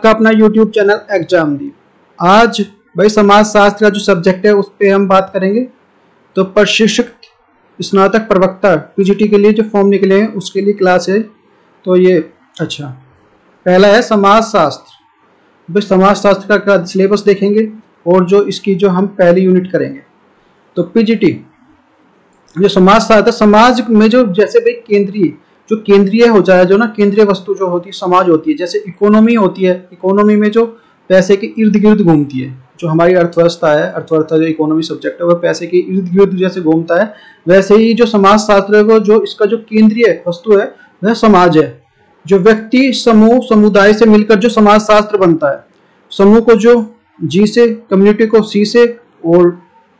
आपका अपना YouTube channel एग्जामदीप। आज भाई समाज शास्त्र का जो सब्जेक्ट है उस पर हम बात करेंगे। तो प्रशिक्षक स्नातक प्रवक्ता पीजीटी के लिए जो फॉर्म निकले हैं उसके लिए क्लास है। तो ये अच्छा, पहला है समाज शास्त्र। भाई समाज शास्त्र का सिलेबस देखेंगे और जो इसकी जो हम पहली यूनिट करेंगे। तो पीजीटी जो समाज शास्त्र, समाज में जो जैसे भाई केंद्रीय हो जाए, जो ना केंद्रीय वस्तु जो होती है समाज होती है। जैसे इकोनॉमी होती है, इकोनॉमी में जो पैसे के इर्द गिर्द घूमती है, जो हमारी अर्थव्यवस्था है, अर्थव्यवस्था जो इकोनॉमी सब्जेक्ट है वह पैसे के इर्द गिर्द जैसे घूमता है, वैसे ही जो समाज शास्त्र है वो जो इसका जो केंद्रीय वस्तु है वह समाज है। जो व्यक्ति समूह समुदाय से मिलकर जो समाज शास्त्र बनता है, समूह को जो जी से, कम्युनिटी को सी से और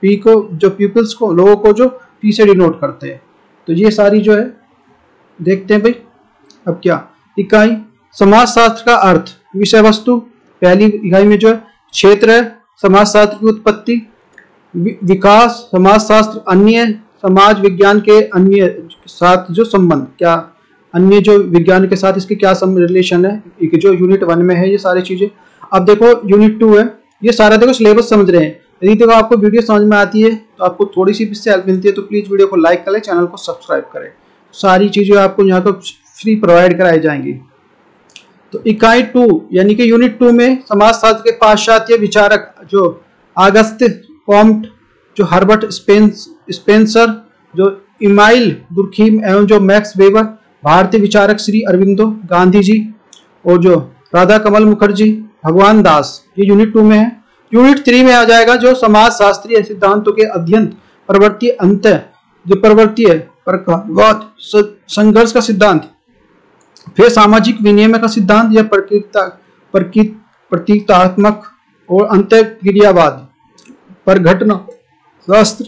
पी को जो पीपल्स को, लोगों को जो पी से डिनोट करते हैं। तो ये सारी जो है देखते हैं भाई। अब क्या इकाई समाज शास्त्र का अर्थ, विषय वस्तु पहली इकाई में जो है क्षेत्र है, समाज शास्त्र की उत्पत्ति, विकास समाज शास्त्र, अन्य समाज विज्ञान के अन्य साथ जो संबंध, क्या अन्य जो विज्ञान के साथ इसके क्या रिलेशन है, जो यूनिट 1 में है ये सारी चीजें। अब देखो यूनिट 2 है, ये सारा देखो सिलेबस समझ रहे हैं। यदि देखो आपको वीडियो समझ में आती है तो आपको थोड़ी सी इससे हेल्प मिलती है तो प्लीज वीडियो को लाइक करें, चैनल को सब्सक्राइब करें। सारी चीजें आपको यहाँ पर फ्री प्रोवाइड कराई जाएंगी। तो इकाई 2 यानी कि यूनिट 2 में समाज शास्त्र के पाश्चात्य विचारक जो अगस्त कॉम्ट, जो हर्बर्ट स्पेंसर, जो इमाइल दुर्खीम एवं जो मैक्स वेबर, भारतीय विचारक श्री अरविंदो, गांधी जी और जो राधा कमल मुखर्जी, भगवान दास, ये यूनिट 2 में है। यूनिट 3 में आ जाएगा जो समाज शास्त्रीय सिद्धांतों के अध्ययन, प्रवृत्ति अंत, जो प्रवृत्ति है प्रकारवाद, संघर्ष का सिद्धांत, फिर सामाजिक विनिमय का सिद्धांत या प्रतीकात्मक और अंतःक्रियावाद पर घटना शास्त्र।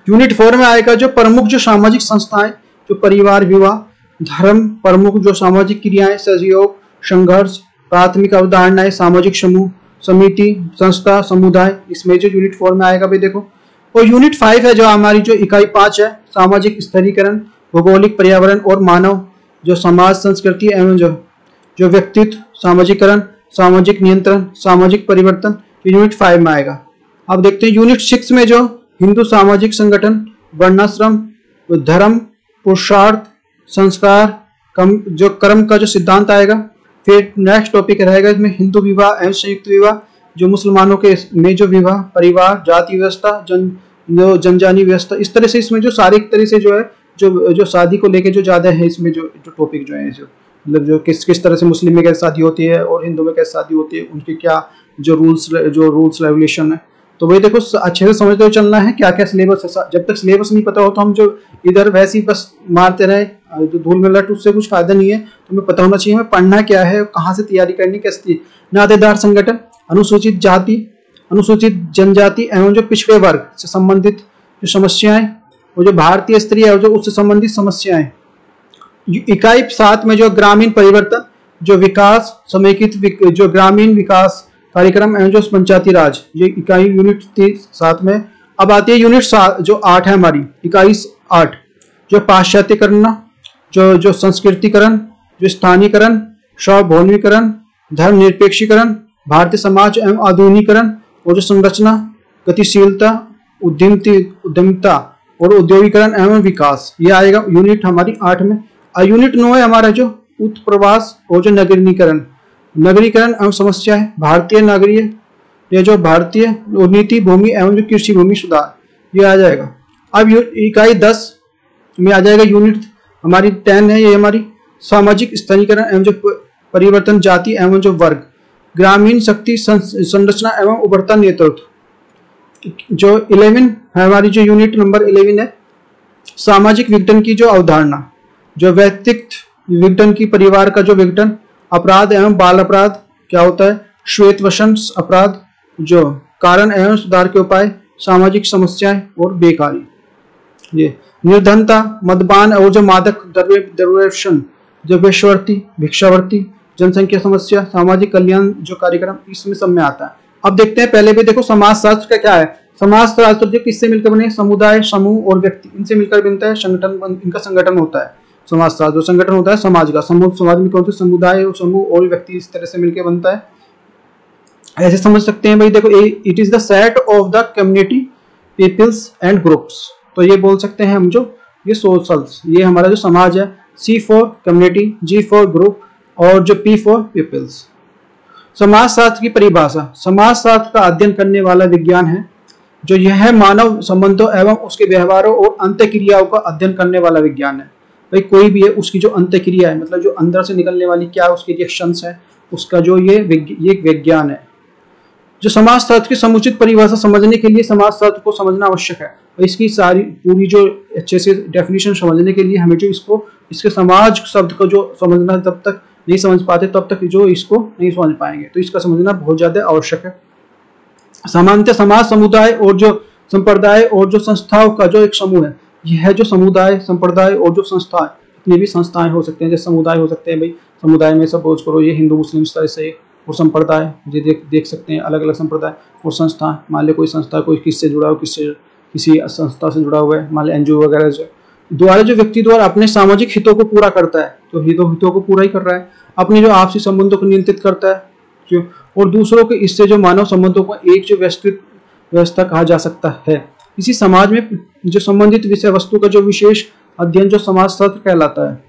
यूनिट 4 में आएगा जो प्रमुख जो सामाजिक संस्थाएं, जो परिवार, विवाह, धर्म, प्रमुख जो सामाजिक क्रियाएं, सहयोग, संघर्ष, प्राथमिक अवधारणाएं, सामाजिक समूह, समिति, संस्था, समुदाय, इसमें जो यूनिट 4 में आएगा भाई देखो। और यूनिट 5 है जो हमारी जो इकाई 5 है, सामाजिक स्थिरीकरण, भौगोलिक पर्यावरण और मानव, जो समाज संस्कृति एवं जो व्यक्तित्व, सामाजिकरण, सामाजिक नियंत्रण, सामाजिक परिवर्तन, यूनिट 5 में आएगा। अब देखते हैं यूनिट 6 में जो हिंदू सामाजिक संगठन, वर्णाश्रम, धर्म, पुरुषार्थ, संस्कार, जो कर्म का जो सिद्धांत आएगा। फिर नेक्स्ट टॉपिक रहेगा इसमें हिंदू विवाह एवं संयुक्त विवाह, जो मुसलमानों के में जो विवाह, परिवार, जाति व्यवस्था, जनजाति व्यवस्था, इस तरह से इसमें जो सारी तरह से जो है जो शादी को लेके जो ज्यादा है इसमें जो टॉपिक जो है, जो मतलब जो किस तरह से मुस्लिम में कैसे शादी होती है और हिंदू में कैसे शादी होती है, उनके क्या जो रूल्स रेगुलेशन है। तो वही देखो अच्छे से समझते हुए चलना है क्या क्या सिलेबस है। जब तक सिलेबस नहीं पता हो तो हम जो इधर वैसे ही बस मारते रहे, जो धूल में लट, उससे कुछ फायदा नहीं है। तो हमें पता होना चाहिए हमें पढ़ना क्या है, कहाँ से तैयारी करनी, कैसे। नातेदार संगठन, अनुसूचित जाति, अनुसूचित जनजाति एवं जो पिछड़े वर्ग से संबंधित जो समस्याएं, और जो भारतीय स्त्री है जो उससे संबंधित समस्याएं। इकाई 7 में जो ग्रामीण परिवर्तन, जो विकास, समेकित जो ग्रामीण विकास कार्यक्रम एवं जो पंचायती राज, ये इकाई यूनिट 7 में। अब आती है यूनिट 7 जो 8 है हमारी, इकाई 8 जो पाश्चात्यकरण, जो संस्कृतिकरण, जो स्थानीयकरण, सार्वभौमिकरण, धर्मनिरपेक्षीकरण, भारतीय समाज एवं आधुनिकीकरण, और जो संरचना, गतिशीलता, उद्यमिता और औद्योगिकरण एवं विकास, ये आएगा यूनिट हमारी 8 में। यूनिट 9 है हमारा जो उत्प्रवास और जो नगरीकरण एवं समस्या है, भारतीय नागरिक, ये जो भारतीय नीति, भूमि एवं जो कृषि भूमि सुधार, ये आ जाएगा। अब इकाई 10 में आ जाएगा यूनिट हमारी 10 है, ये हमारी सामाजिक स्तरीकरण एवं जो परिवर्तन, जाति एवं जो वर्ग, ग्रामीण शक्ति संरचना एवं उभरता नेतृत्व। जो 11 है हमारी जो यूनिट नंबर 11 है, सामाजिक विघटन की जो अवधारणा, जो व्यक्तित्व विघटन की, परिवार का जो विघटन, अपराध एवं बाल अपराध क्या होता है, श्वेत वसंत अपराध, जो कारण एवं सुधार के उपाय, सामाजिक समस्याएं और बेकारी, ये निर्धनता, मदपान और जो मादक द्रव्य, जो वेश्यावृत्ति, भिक्षावृत्ति, जनसंख्या समस्या, सामाजिक कल्याण जो कार्यक्रम, इसमें सब में आता है। अब देखते हैं पहले भी देखो समाज शास्त्र का क्या है। समाज शास्त्र जो किससे मिलकर बने, समुदाय, समूह और व्यक्ति, इनसे मिलकर बनता है। संगठन, इनका संगठन होता है। समाजशास्त्र। जो संगठन होता है समाज का, समाज में कौन से समुदाय और समूह और व्यक्ति इस तरह से मिलकर बनता है, ऐसे समझ सकते हैं भाई। देखो, it is the set of the community peoples and groups. तो ये बोल सकते हैं हम, जो ये सोशल्स, ये हमारा जो समाज है, C for community, G for group और जो P फॉर पीपल्स। समाजशास्त्र की परिभाषा, समाजशास्त्र का अध्ययन करने वाला विज्ञान है जो यह मानव संबंधों एवं उसके व्यवहारों और अंतःक्रियाओं का अध्ययन करने वाला विज्ञान है। भाई कोई भी है, उसकी जो अंतःक्रिया है, मतलब जो अंदर से निकलने वाली क्या उसके रिएक्शंस है, उसका जो ये विज्ञान है। जो समाजशास्त्र की समुचित परिभाषा समझने के लिए समाजशास्त्र को समझना आवश्यक है। इसकी सारी पूरी जो अच्छे से डेफिनेशन समझने के लिए हमें जो इसके समाज शब्द को जो समझना, तब तक नहीं समझ पाते तब तक जो इसको नहीं समझ पाएंगे, तो इसका समझना बहुत ज्यादा आवश्यक है। सामान्यतः समाज समुदाय और जो संप्रदाय और जो संस्थाओं का जो एक समूह है, यह जो समुदाय, संप्रदाय और जो संस्थाएं, जितनी भी संस्थाएं हो सकते हैं, जैसे समुदाय हो सकते हैं भाई, समुदाय में सपोज करो ये हिंदू मुस्लिम इस तरह से, और संप्रदाय ये देख सकते हैं अलग अलग संप्रदाय, और संस्था, मान लो कोई संस्था कोई किससे जुड़ा हो, किसी संस्था से जुड़ा हुआ है, मान लो NGO वगैरह से, द्वारा जो व्यक्ति द्वारा अपने सामाजिक हितों को पूरा करता है, तो हितों को पूरा ही कर रहा है, अपने जो आपसी संबंधों को नियंत्रित करता है जो, और दूसरों के इससे जो मानव संबंधों को एक जो व्यवस्था कहा जा सकता है। इसी समाज में जो संबंधित विषय वस्तु का जो विशेष अध्ययन जो समाजशास्त्र कहलाता है।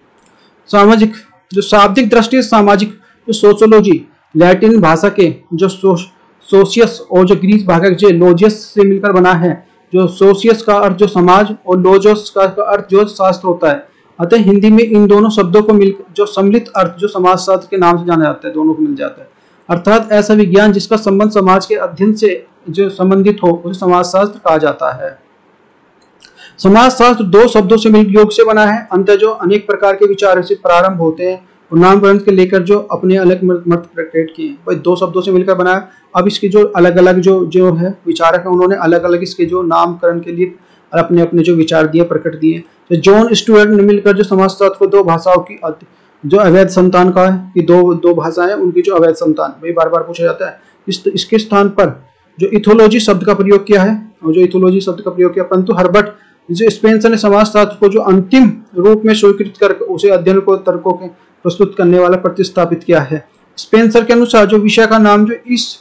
सामाजिक, जो शाब्दिक दृष्टि से सामाजिक, जो सोशियोलॉजी लैटिन भाषा के जो सोशियस और जो ग्रीक भाषा के लोजियस से मिलकर बना है। जो सोशियस का अर्थ जो समाज और लोजोस का अर्थ जो शास्त्र होता है। अतः हिंदी में इन दोनों शब्दों को मिल जो सम्मिलित अर्थ जो समाजशास्त्र के नाम से जाना जाता है, दोनों को मिल जाता है। अर्थात ऐसा विज्ञान जिसका संबंध समाज के अध्ययन से जो संबंधित हो उसे समाजशास्त्र कहा जाता है। समाजशास्त्र दो शब्दों से मिलकर योग से बना है। अंततः जो अनेक प्रकार के विचारों से प्रारंभ होते हैं और नामकरण के लेकर जो अपने अलग मत प्रकट किए, भाई दो शब्दों से मिलकर बना है। अब इसके जो अलग अलग जो है विचारक है, उन्होंने अलग अलग इसके जो नामकरण के लिए अपने अपने जो विचार दिए, प्रकट दिए। तो जॉन स्टुअर्ट ने मिलकर जो समाजशास्त्र को दो भाषाओं की जो अवैध संतान का है कि दो भाषाएं उनकी जो अवैध संतान, भाई बार बार पूछा जाता है। इसके स्थान पर जो इथोलॉजी शब्द का प्रयोग किया है, और जो इथोलॉजी शब्द का प्रयोग किया, परंतु हर्बर्ट जो स्पेंसर ने समाजशास्त्र को जो अंतिम रूप में स्वीकृत कर उसे अध्ययन को तर्कों के प्रस्तुत करने वाला प्रतिस्थापित किया है। स्पेंसर के अनुसार जो विषय का नाम जो इस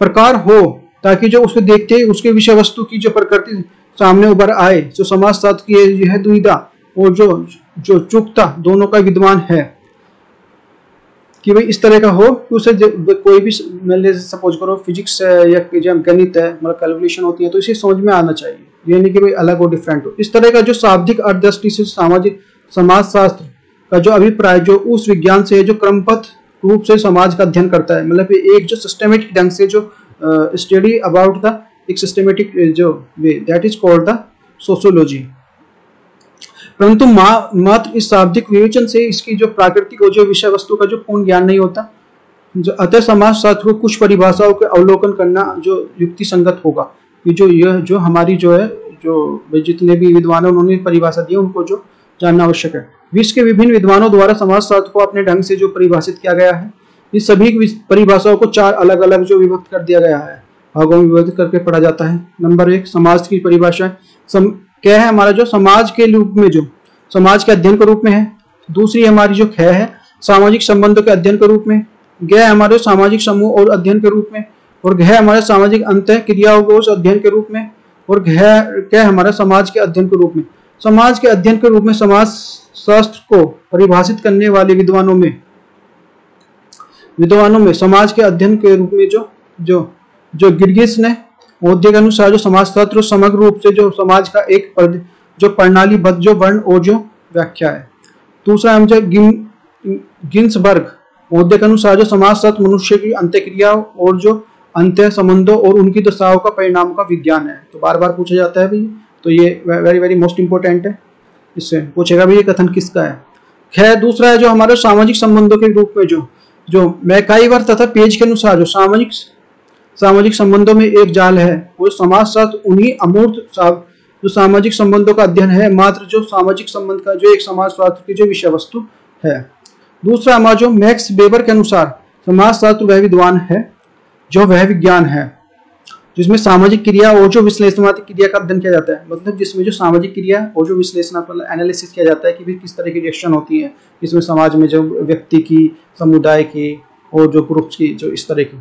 प्रकार हो ताकि जो उसको देखते ही उसके विषय वस्तु की जो प्रकृति सामने उभर आए। जो समाजशास्त्र की यह दुविधा और जो चुकता दोनों का विद्वान है कि भाई इस तरह का हो कि उसे कोई भी सपोज करो फिजिक्स है या गणित है, मतलब कैलकुलेशन होती है, तो इसे समझ में आना चाहिए, ये नहीं कि भाई अलग और डिफरेंट हो। इस तरह का जो शाब्दिक अर्थ दृष्टि से समाजशास्त्र का जो अभिप्राय जो उस विज्ञान से जो क्रमबद्ध रूप से समाज का अध्ययन करता है, मतलब एक जो सिस्टमेटिक ढंग से जो स्टडी अबाउट द एक सिस्टमेटिक जो way, that is called the sociology. परंतु मात्र इस शाब्दिक विवेचन से इसकी जो प्राकृतिक और जो विषय वस्तु का जो पूर्ण ज्ञान नहीं होता। जो अतः समाजशास्त्र को कुछ परिभाषाओं के अवलोकन करना जो युक्ति संगत होगा कि जो हमारी जो है जो जितने भी विद्वान है उन्होंने परिभाषा दी उनको जो जानना आवश्यक है। विश्व के विभिन्न विद्वानों द्वारा समाजशास्त्र को अपने ढंग से जो परिभाषित किया गया है। इस सभी परिभाषाओं को चार अलग अलग जो विभक्त कर दिया गया है, भागों में विभक्त करके पढ़ा जाता है। नंबर 1 समाज की परिभाषा क्या है, हमारा जो समाज के रूप में जो समाज के अध्ययन के रूप में है। दूसरी हमारी जो ख है सामाजिक संबंधों के अध्ययन के रूप में। ग हमारे सामाजिक समूह और अध्ययन के रूप में। और घ हमारे सामाजिक अंतः क्रियाओं को अध्ययन के रूप में। और क हमारा समाज के अध्ययन के रूप में। समाज के अध्ययन के रूप में समाज शास्त्र को परिभाषित करने वाले विद्वानों में समाज के अध्ययन के रूप में जो गिर्गिस ने मौद्य के अनुसार जो समाजशास्त्र समग्र रूप से जो समाज का एक जो प्रणालीबद्ध जो वर्ण और जो व्याख्या है। दूसरा हम जो गिन्सबर्ग मौद्य के अनुसार जो समाजशास्त्र मनुष्य की अंतःक्रिया और जो अंत्य संबंधों और उनकी दशाओं का परिणाम का विज्ञान है। तो बार बार पूछा जाता है भाई, तो ये वेरी वेरी मोस्ट इंपोर्टेंट है। इससे पूछेगा भाई ये कथन किसका है। खैर दूसरा है जो हमारे सामाजिक संबंधों के रूप में जो मैकाइवर तथा पेज के अनुसार जो सामाजिक संबंधों में एक जाल है, वो समाजशास्त्र उन्हीं अमूर्त जो सामाजिक संबंधों का अध्ययन है, मात्र जो सामाजिक संबंध का जो एक समाजशास्त्र की जो विषय वस्तु है। दूसरा हमारा जो मैक्स वेबर के अनुसार समाजशास्त्र वह विद्वान है जो वह विज्ञान है जिसमें सामाजिक क्रिया और जो विश्लेषणात्मक क्रिया का अध्ययन किया जाता है। मतलब जिसमें जो सामाजिक क्रिया और जो विश्लेषणात्मक एनालिसिस किया जाता है कि भी किस तरह की रिएक्शन होती है इसमें समाज में, जो व्यक्ति की, समुदाय की और जो ग्रुप्स की, जो इस तरह की।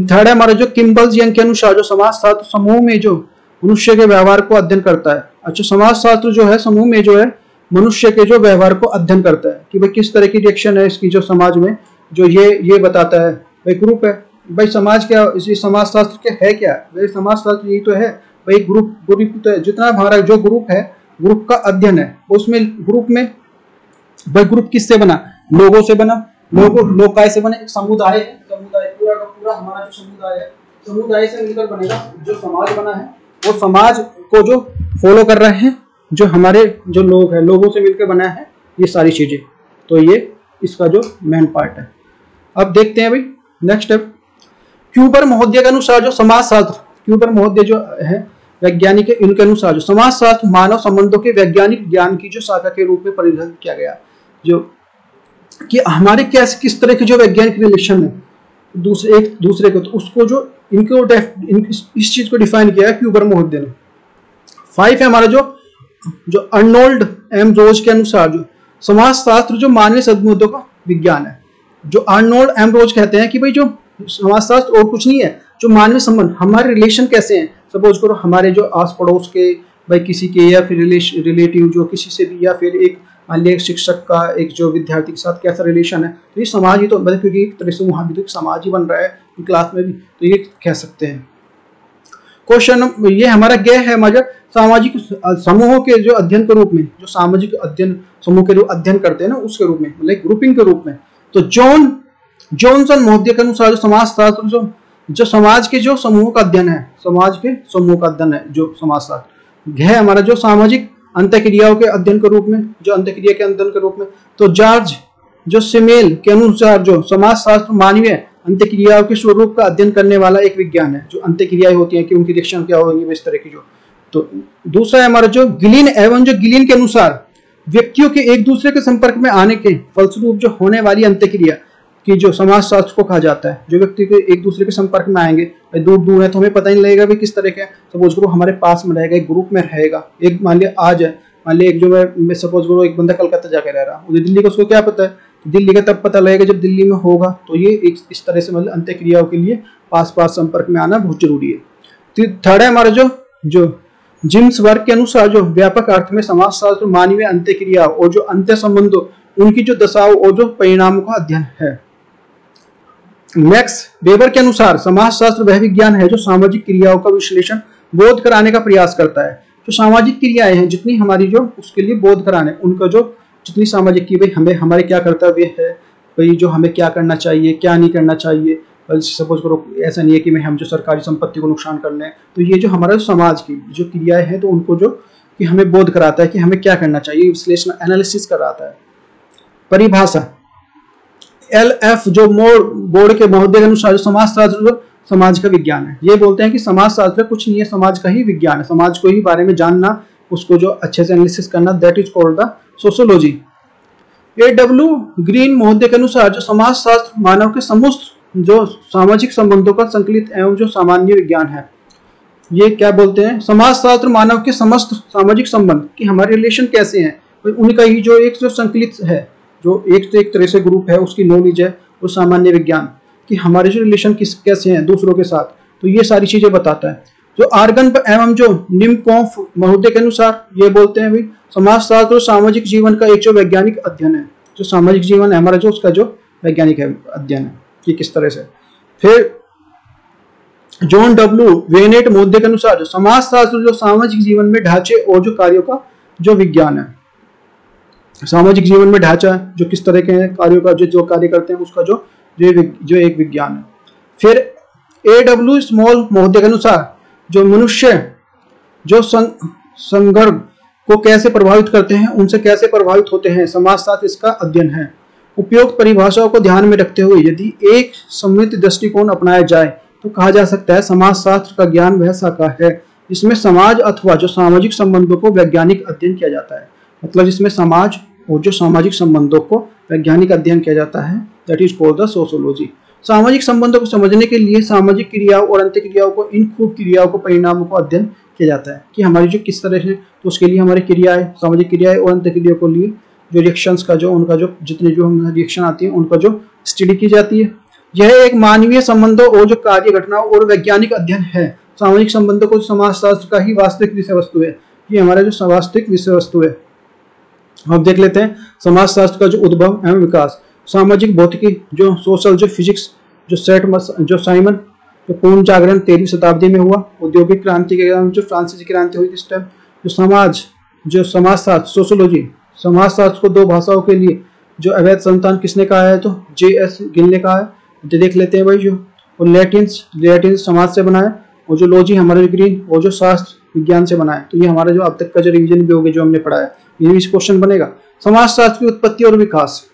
थर्ड है हमारा जो किम्बल यंग के अनुसार जो समाजशास्त्र समूह में जो मनुष्य के व्यवहार को अध्ययन करता है। अच्छा, समाजशास्त्र जो है समूह में जो है मनुष्य के जो व्यवहार को अध्ययन करता है कि भाई किस तरह की रिएक्शन है इसकी जो समाज में, जो ये बताता है। भाई ग्रुप है, भाई समाज क्या, इसी समाजशास्त्र के है क्या, भाई समाजशास्त्र यही तो है भाई ग्रुप तो है। जितना हमारा जो ग्रुप है, ग्रुप का अध्ययन है, उसमें ग्रुप में भाई ग्रुप किससे बना, लोगों से बना, लोग काय से बने, एक समुदाय है, समुदाय पूरा का पूरा हमारा जो समुदाय है, समुदाय से मिलकर बनेगा जो समाज बना है। वो समाज को जो फॉलो कर रहे हैं जो हमारे जो लोग हैं, लोगों से मिलकर बना है ये सारी चीजें। तो ये इसका जो मेन पार्ट है। अब देखते हैं भाई नेक्स्ट स्टेप। क्यूबर महोदय के अनुसार जो समाजशास्त्र, क्यूबर महोदय जो है वैज्ञानिक है, इनके अनुसार जो समाजशास्त्र मानव संबंधों के वैज्ञानिक ज्ञान की जो शाखा के रूप में परिभाषित किया गया, जो कि हमारे कैसे किस तरह के जो वैज्ञानिक रिलेशन है एक दूसरे को, तो उसको जो इनको इस चीज को डिफाइन किया है क्यूबर महोदय ने। 5 है हमारा जो अर्नोल्ड एम रोज के अनुसार जो समाजशास्त्र जो मानवीय संबंधों का विज्ञान है। जो अर्नोल्ड एम रोज कहते हैं कि भाई जो समाजशास्त्र और कुछ नहीं है, जो मानवीय संबंध, हमारे रिलेशन कैसे हैं, सपोज करो हमारे जो आस पड़ोस के भाई किसी के, या फिर रिलेटिव जो किसी से भी, या फिर एक मान लिया शिक्षक का एक जो विद्यार्थी के साथ कैसा रिलेशन है, तो ये समाज ही तो मतलब, क्योंकि एक तरह से वहां भी तो समाज ही बन रहा है क्लास में भी, तो ये कह सकते हैं। क्वेश्चन ये हमारा गया है हमारा सामाजिक समूहों के जो अध्ययन के रूप में, जो सामाजिक अध्ययन समूह के जो अध्ययन करते हैं ना उसके रूप में, मतलब ग्रुपिंग के रूप में। तो जॉनसन महोदय के अनुसार जो समाजशास्त्र जो समाज के जो समूह का अध्ययन है, समाज के समूह का अध्ययन है जो समाजशास्त्र है हमारा जो सामाजिक अंतःक्रियाओं के अध्ययन के रूप में, जो अंतःक्रिया के अध्ययन के रूप में। तो जॉर्ज जो सिमेल के अनुसार जो समाजशास्त्र मानवीय अंतःक्रियाओं के स्वरूप का अध्ययन करने वाला एक विज्ञान है, जो अंतःक्रियाएं होती हैं कि उनकी रिएक्शन क्या होगी इस तरह की जो। तो दूसरा है हमारा जो गिलिन एवं जो गिलिन के अनुसार व्यक्तियों के एक दूसरे के संपर्क में आने के फलस्वरूप जो होने वाली अंतःक्रिया की जो समाजशास्त्र को कहा जाता है। जो व्यक्ति के एक दूसरे के संपर्क में आएंगे, दूर दूर है तो हमें पता नहीं लगेगा भी किस तरह के, सपोज करो हमारे पास में रहेगा, एक ग्रुप में रहेगा, एक मान लिया आज है, मान लिया एक जो मैं सपोज करो एक बंदा कलकत्ता जाकर रह रहा, उधर दिल्ली का उसको क्या पता है, दिल्ली का तब पता लगेगा जब दिल्ली में होगा। तो ये एक इस तरह से मतलब अंतःक्रियाओं के लिए पास संपर्क में आना बहुत जरूरी है। थर्ड है हमारा जो जिम्स वर्ग के अनुसार जो व्यापक अर्थ में समाजशास्त्र मानवीय अंतःक्रिया और जो अंत्य संबंधों, उनकी जो दशाओं और जो परिणामों का अध्ययन है। मैक्स वेबर के अनुसार समाजशास्त्र वह विज्ञान है जो सामाजिक क्रियाओं का विश्लेषण बोध कराने का प्रयास करता है। जो सामाजिक क्रियाएं हैं जितनी हमारी जो उसके लिए बोध कराने, उनका जो जितनी सामाजिक की भाई हमें हमारे क्या कर्तव्य है, भाई जो हमें क्या करना चाहिए क्या नहीं करना चाहिए। सपोज करो ऐसा नहीं है कि हम जो सरकारी संपत्ति को नुकसान करने हैं, तो ये जो हमारा समाज की जो क्रियाएं हैं तो उनको जो कि हमें बोध कराता है कि हमें क्या करना चाहिए, विश्लेषण एनालिसिस कराता है। परिभाषा LF जो बोर्ड के महोदय के अनुसार समाजशास्त्र जो समाज का विज्ञान है। ये बोलते हैं कि समाजशास्त्र कुछ नहीं है, समाज का ही विज्ञान है, समाज को ही बारे में जानना, उसको जो अच्छे से एनालिसिस करना, that is called the sociology. AW green महोदय के अनुसार जो समाजशास्त्र मानव के समस्त जो सामाजिक संबंधों का संकलित एवं जो सामान्य विज्ञान है। ये क्या बोलते हैं, समाजशास्त्र मानव के समस्त सामाजिक संबंध कि हमारे रिलेशन कैसे हैं, उनका ही जो एक जो संकलित है, जो एक तरह से ग्रुप है, उसकी नॉलेज है, और सामान्य विज्ञान कि हमारे जो रिलेशन कैसे हैं दूसरों के साथ, तो ये सारी चीजें बताता है। जो आर्गन एवं जो निम्कोफ महोदय के अनुसार ये बोलते हैं भाई समाजशास्त्र और सामाजिक जीवन का एक जो वैज्ञानिक अध्ययन है, जो सामाजिक जीवन है हमारा जो उसका जो वैज्ञानिक अध्ययन है कि किस तरह से। फिर जॉन W वेनेट महोदय के अनुसार जो समाजशास्त्र जो सामाजिक जीवन में ढांचे और जो कार्यों का जो विज्ञान है, सामाजिक जीवन में ढांचा जो किस तरह के हैं कार्यों का जो कार्य करते हैं उसका जो एक विज्ञान है। फिर AW स्मॉल महोदय के अनुसार जो मनुष्य जो संदर्भ को कैसे प्रभावित करते हैं, उनसे कैसे प्रभावित होते हैं, समाजशास्त्र इसका अध्ययन है। उपयुक्त परिभाषाओं को ध्यान में रखते हुए यदि एक समन्वित दृष्टिकोण अपनाया जाए तो कहा जा सकता है समाजशास्त्र का ज्ञान वह शाखा है जिसमें समाज अथवा जो सामाजिक संबंधों को वैज्ञानिक अध्ययन किया जाता है। मतलब जिसमें समाज और जो सामाजिक संबंधों को वैज्ञानिक अध्ययन किया जाता है, that is called the sociology. सामाजिक संबंधों को समझने के लिए सामाजिक क्रियाओं और अंत्य क्रियाओं को, इन खूब क्रियाओं को, परिणामों को अध्ययन किया जाता है कि हमारी जो किस तरह से, तो उसके लिए हमारी क्रियाएं, सामाजिक क्रियाएं और अंत्य क्रियाओं को लिए जो रिएक्शंस का जो उनका जो जितने जो हम रिएक्शन आती है उनका जो स्टडी की जाती है। यह एक मानवीय संबंधों और जो कार्य घटनाओं और वैज्ञानिक अध्ययन है। सामाजिक संबंधों को समाजशास्त्र का ही वास्तविक विषय वस्तु है, ये हमारा जो वास्तविक विषय वस्तु है। अब देख लेते हैं समाजशास्त्र का जो उद्भव एवं विकास। सामाजिक भौतिकी जो सोशल जो फिजिक्स जो साइमन जो पूर्ण जागरण 13वीं शताब्दी में हुआ। औद्योगिक क्रांति के दौरान जो फ्रांसीसी क्रांति हुई इस टाइम, जो समाजशास्त्र सोशियोलॉजी, समाजशास्त्र को दो भाषाओं के लिए जो अवैध संतान किसने कहा है, तो J.S. गिल ने कहा है। तो देख लेते हैं भाई जो, और लैटिन समाज से बना है, और जो लॉजी हमारे ग्रीन और जो शास्त्र विज्ञान से बना है। तो ये हमारा जो अब तक का जो रिवीजन भी हो गया जो हमने पढ़ा है, ये भी क्वेश्चन बनेगा। समाजशास्त्र की उत्पत्ति और विकास।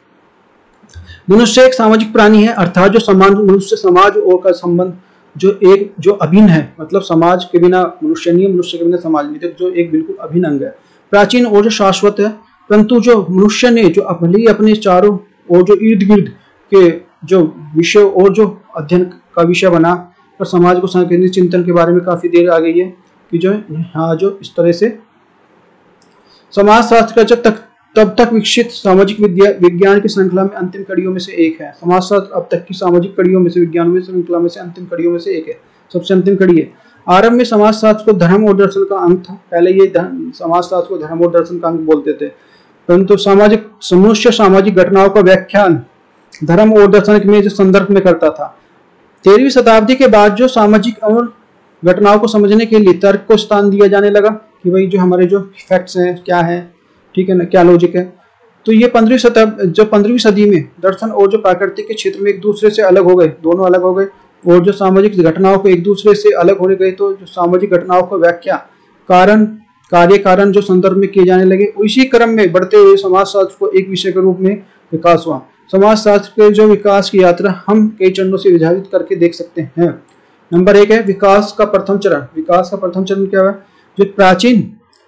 मनुष्य एक सामाजिक प्राणी है, अर्थात जो मनुष्य समाज और का संबंध जो अभिन्न है, मतलब समाज के बिना मनुष्य नहीं है, मनुष्य के बिना समाज नहीं, तो जो एक बिल्कुल अभिन्न अंग है, प्राचीन और जो शाश्वत है। परंतु जो मनुष्य ने जो भले ही अपने चारों और जो इर्द गिर्द के जो विषय और जो अध्ययन का विषय बना, पर समाज को सांकेतिक चिंतन के बारे में काफी देर आ गई है कि जो हाँ जो इस तरह से समाजशास्त्र का जो तब तक विकसित सामाजिक विज्ञान की श्रृंखला में अंतिम कड़ियों में से एक है। समाजशास्त्र अब तक की सामाजिक कड़ियों में से, विज्ञान में श्रृंखला में से अंतिम कड़ियों में से एक है, सबसे अंतिम कड़ी है। आरंभ में समाजशास्त्र को धर्म और दर्शन का अंग था। पहले ये समाजशास्त्र को धर्म और दर्शन का अंग बोलते थे, परंतु मनुष्य सामाजिक घटनाओं का व्याख्यान धर्म और दर्शन में जो संदर्भ में करता था। 13वीं शताब्दी के बाद जो सामाजिक और घटनाओं को समझने के लिए तर्क को स्थान दिया जाने लगा कि भाई जो हमारे जो फैक्ट्स हैं क्या है, ठीक है ना, क्या लॉजिक है। तो ये 15वीं सदी में दर्शन और जो प्राकृतिक के क्षेत्र में एक दूसरे से अलग हो गए, दोनों अलग हो गए, और जो सामाजिक घटनाओं को एक दूसरे से अलग होने गए, तो जो सामाजिक घटनाओं को व्याख्या कार्य कारण जो संदर्भ में किए जाने लगे। इसी क्रम में बढ़ते हुए समाजशास्त्र को एक विषय के रूप में विकास हुआ। समाजशास्त्र के जो विकास की यात्रा हम कई चरणों से विभाजित करके देख सकते हैं। नंबर 1 है विकास का प्रथम चरण। विकास का प्रथम चरण क्या है, जो प्राचीन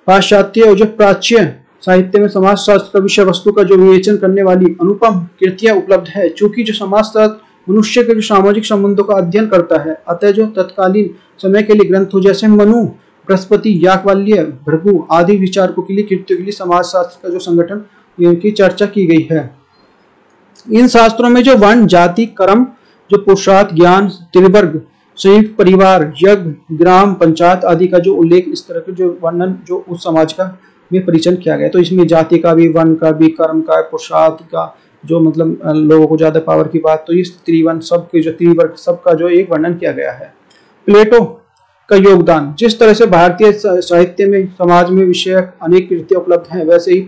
पाश्चात्य और जो प्राच्य साहित्य में समाजशास्त्र का विषय वस्तु का जो विवेचन करने वाली अनुपम कृतियां उपलब्ध है। चूंकि जो समाजशास्त्र मनुष्य के जो सामाजिक संबंधों का अध्ययन करता है, अतः जो तत्कालीन समय के लिए ग्रंथों जैसे मनु, बृहस्पति, याज्ञवल्क्य, भृगु आदि विचारकों के लिए कृतियों के लिए समाजशास्त्र का जो संगठन इनकी चर्चा की गई है। इन शास्त्रों में जो वर्ण, जाति, कर्म, जो पुरुषार्थ, ज्ञान, त्रिवर्ग, संयुक्त परिवार, यज्ञ, ग्राम, पंचायत आदि का जो उल्लेख, इस तरह के जो वर्णन जो उस समाज का में परिचय किया गया। तो इसमें जाति का भी, वर्ण का भी, कर्म का, पुरुषार्थ का, जो मतलब लोगों को ज्यादा पावर की बात, तो इस त्रिवर्ण सबके जो त्रिवर्ग सबका जो एक वर्णन किया गया है। प्लेटो का योगदान। जिस तरह से भारतीय साहित्य में समाज में विषयक अनेक कृतियां उपलब्ध हैं, वैसे ही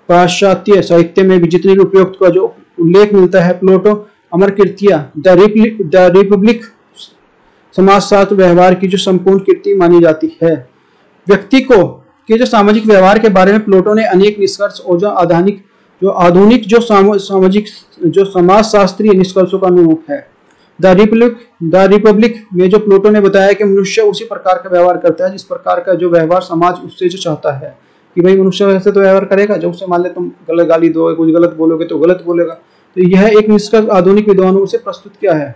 पाश्चात्य साहित्य में भी जितने भी उपयुक्त का जो उल्लेख मिलता है, प्लेटो अमर कृतियां द रिपब्लिक समाजशास्त्र व्यवहार की जो संपूर्ण कृति मानी जाती है। व्यक्ति को के जो सामाजिक व्यवहार के बारे में प्लेटो ने अनेक निष्कर्ष और जो आधुनिक जो सामाजिक जो समाजशास्त्रीय निष्कर्षों का अनुरूप है। द रिपब्लिक में जो प्लेटो ने बताया कि मनुष्य उसी प्रकार का व्यवहार करता है जिस प्रकार का जो व्यवहार समाज उससे जो चाहता है, कि भाई मनुष्य वैसे तो व्यवहार करेगा, जब उससे मान ले तुम गलत गाली दोगे, कुछ गलत बोलोगे तो गलत बोलेगा। तो यह एक निष्कर्ष आधुनिक विद्वानों से प्रस्तुत किया है।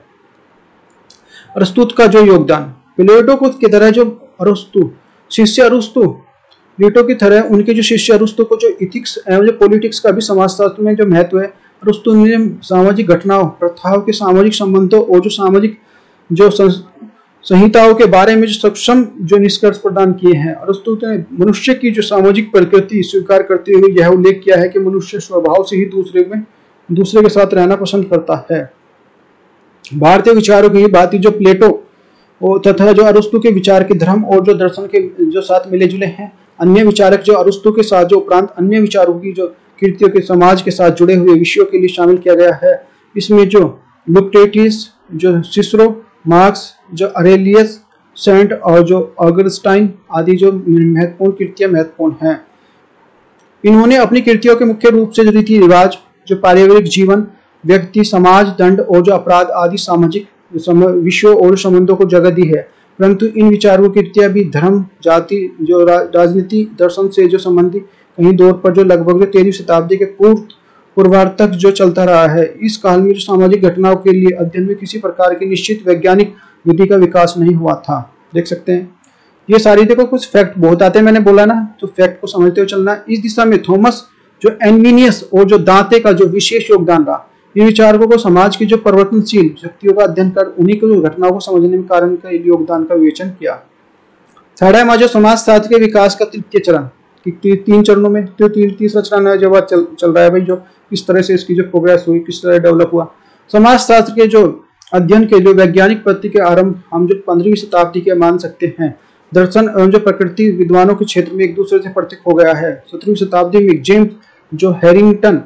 अरस्तु का जो योगदान। प्लेटो को की तरह जो प्लेटो की तरह उनके जो शिष्य अरस्तु को जो इथिक्स एवं जो पॉलिटिक्स का भी समाजशास्त्र में जो महत्व है। अरस्तु ने सामाजिक घटनाओं, प्रथाओं के सामाजिक संबंधों और जो सामाजिक जो संहिताओं के बारे में जो सक्षम जो निष्कर्ष प्रदान किए हैं। अरस्तु ने मनुष्य की जो सामाजिक प्रकृति स्वीकार करते हुए यह उल्लेख किया है कि मनुष्य स्वभाव से ही दूसरे के साथ रहना पसंद करता है। भारतीय विचारों की बात जो प्लेटो तथा जो अरस्तु के विचार के धर्म और जो दर्शन के जो साथ मिले जुले हैं। अन्य विचारक जो अरस्तु के साथ जो उपरांत अन्य विचारों की जो कृतियों के समाज के साथ जुड़े हुए विषयों के लिए शामिल किया गया है। इसमें जो लुक्रेटिस, जो सिसरो, मार्क्स, जो अरेलियस, सेंट और जो ऑगस्टाइन आदि जो महत्वपूर्ण कृतियां महत्वपूर्ण हैं। इन्होंने अपनी कृतियों के मुख्य रूप से जो रीति रिवाज, जो पारिवारिक जीवन, व्यक्ति, समाज, दंड और जो अपराध आदि सामाजिक विषयों और संबंधों को जगह दी है। परंतु इन विचारों की कृतियां भी धर्म, जाति, जो राजनीति, दर्शन से जो संबंधी कहीं दौर पर जो लगभग 13वीं शताब्दी के पूर्वार्ध तक जो चलता रहा है। इस काल में जो सामाजिक घटनाओं के लिए अध्ययन में किसी प्रकार की निश्चित वैज्ञानिक विधि का विकास नहीं हुआ था। देख सकते हैं ये सारी, देखो कुछ फैक्ट बहुत आते हैं, मैंने बोला ना, तो फैक्ट को समझते हुए चलना। इस दिशा में थॉमस जो एनविनियस और जो दांते का जो विशेष योगदान रहा, इन विचारकों को समाज की जो परिवर्तनशील शक्तियों का अध्ययन कर उन्हीं को घटनाओं को समझने में कारण का योगदान का विवेचन किया। थर्ड है जो समाज शास्त्र के विकास का तृतीय चरण, तीन चरणों में तो तीसरा चरण है जो बात चल रहा है भाई, जो किस तरह से इसकी जो प्रोग्रेस हुई, किस तरह डेवलप हुआ। समाज शास्त्र के जो अध्ययन के जो वैज्ञानिक पद्धति के आरंभ हम जो 15वीं शताब्दी के मान सकते हैं। दर्शन एवं जो प्रकृति विद्वानों के क्षेत्र में एक दूसरे से पृथक हो गया है। 17वीं शताब्दी में जेम्स जो हैरिंगटन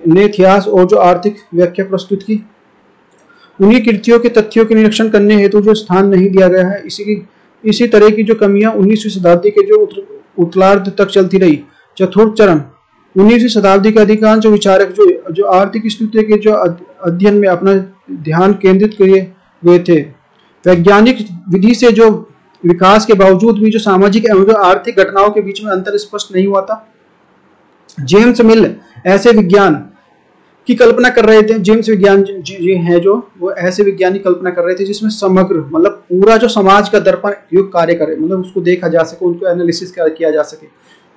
ने इतिहास और जो आर्थिक व्याख्या प्रस्तुत की। उन्हीं कृतियों के तथ्यों के निरीक्षण करने हेतु जो स्थान नहीं दिया गया है। इसी तरह की जो कमियां 19वीं शताब्दी के जो उत्तरार्ध तक चलती रही। चतुर्थ चरण 19वीं शताब्दी के अधिकांश जो विचारक जो आर्थिक स्थिति के जो अध्ययन में अपना ध्यान केंद्रित किए हुए थे। वैज्ञानिक विधि से जो विकास के बावजूद भी जो सामाजिक एवं जो आर्थिक घटनाओं के बीच में अंतर स्पष्ट नहीं हुआ था। जेम्स मिल ऐसे विज्ञान की कल्पना कर रहे थे। जेम्स विज्ञान जी हैं जो वो ऐसे विज्ञान की कल्पना कर रहे थे जिसमें समग्र मतलब पूरा जो समाज का दर्पण युक्त कार्य करे, मतलब उसको देखा जा सके, उनको एनालिसिस किया जा सके।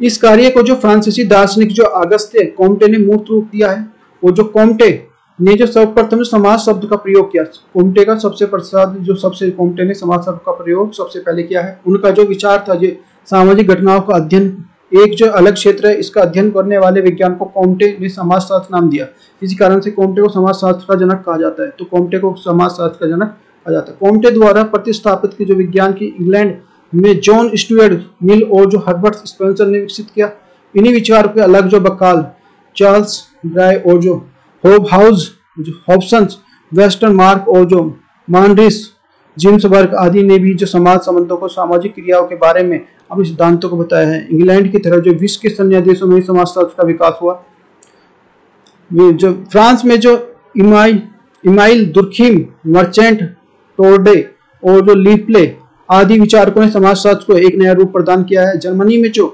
इस कार्य को जो फ्रांसीसी दार्शनिक जो अगस्ते कोम्टे ने मूर्त रूप दिया है। वो जो कोम्टे ने जो सर्वप्रथम समाज शब्द का प्रयोग किया, कोम्टे का सबसे कोम्टे ने समाज शब्द का प्रयोग सबसे पहले किया है। उनका जो विचार था जो सामाजिक घटनाओं का अध्ययन एक जो अलग क्षेत्र है, इसका अध्ययन करने वाले विज्ञान को कोम्टे ने समाजशास्त्र नाम दिया। इसी कारण से कोम्टे को समाजशास्त्र का जनक कहा जाता है। तो कोम्टे को समाजशास्त्र का जनक कहा जाता है। कोम्टे द्वारा प्रतिस्थापित की जो विज्ञान की इंग्लैंड में जॉन स्टुअर्ट मिल और जो हर्बर्ट स्पेंसर ने विकसित किया। इन्हीं विचार के अलग जो बकाल चार्ल्स ड्राई और जो होबहाउस, जो हॉब्सन, वेस्टर्न मार्क और जो मानरिस, जिम्सबर्ग आदि ने भी जो समाज संबंधों को सामाजिक क्रियाओं के बारे में अपने सिद्धांतों को बताया है। इंग्लैंड की तरह जो विश्व के अन्य देशों में समाजशास्त्र का विकास हुआ। जो फ्रांस में जो इमाइल दुर्खिम, मर्चेंट टोर्डे और जो लीपले आदि विचारकों ने समाजशास्त्र को एक नया रूप प्रदान किया है। जर्मनी में जो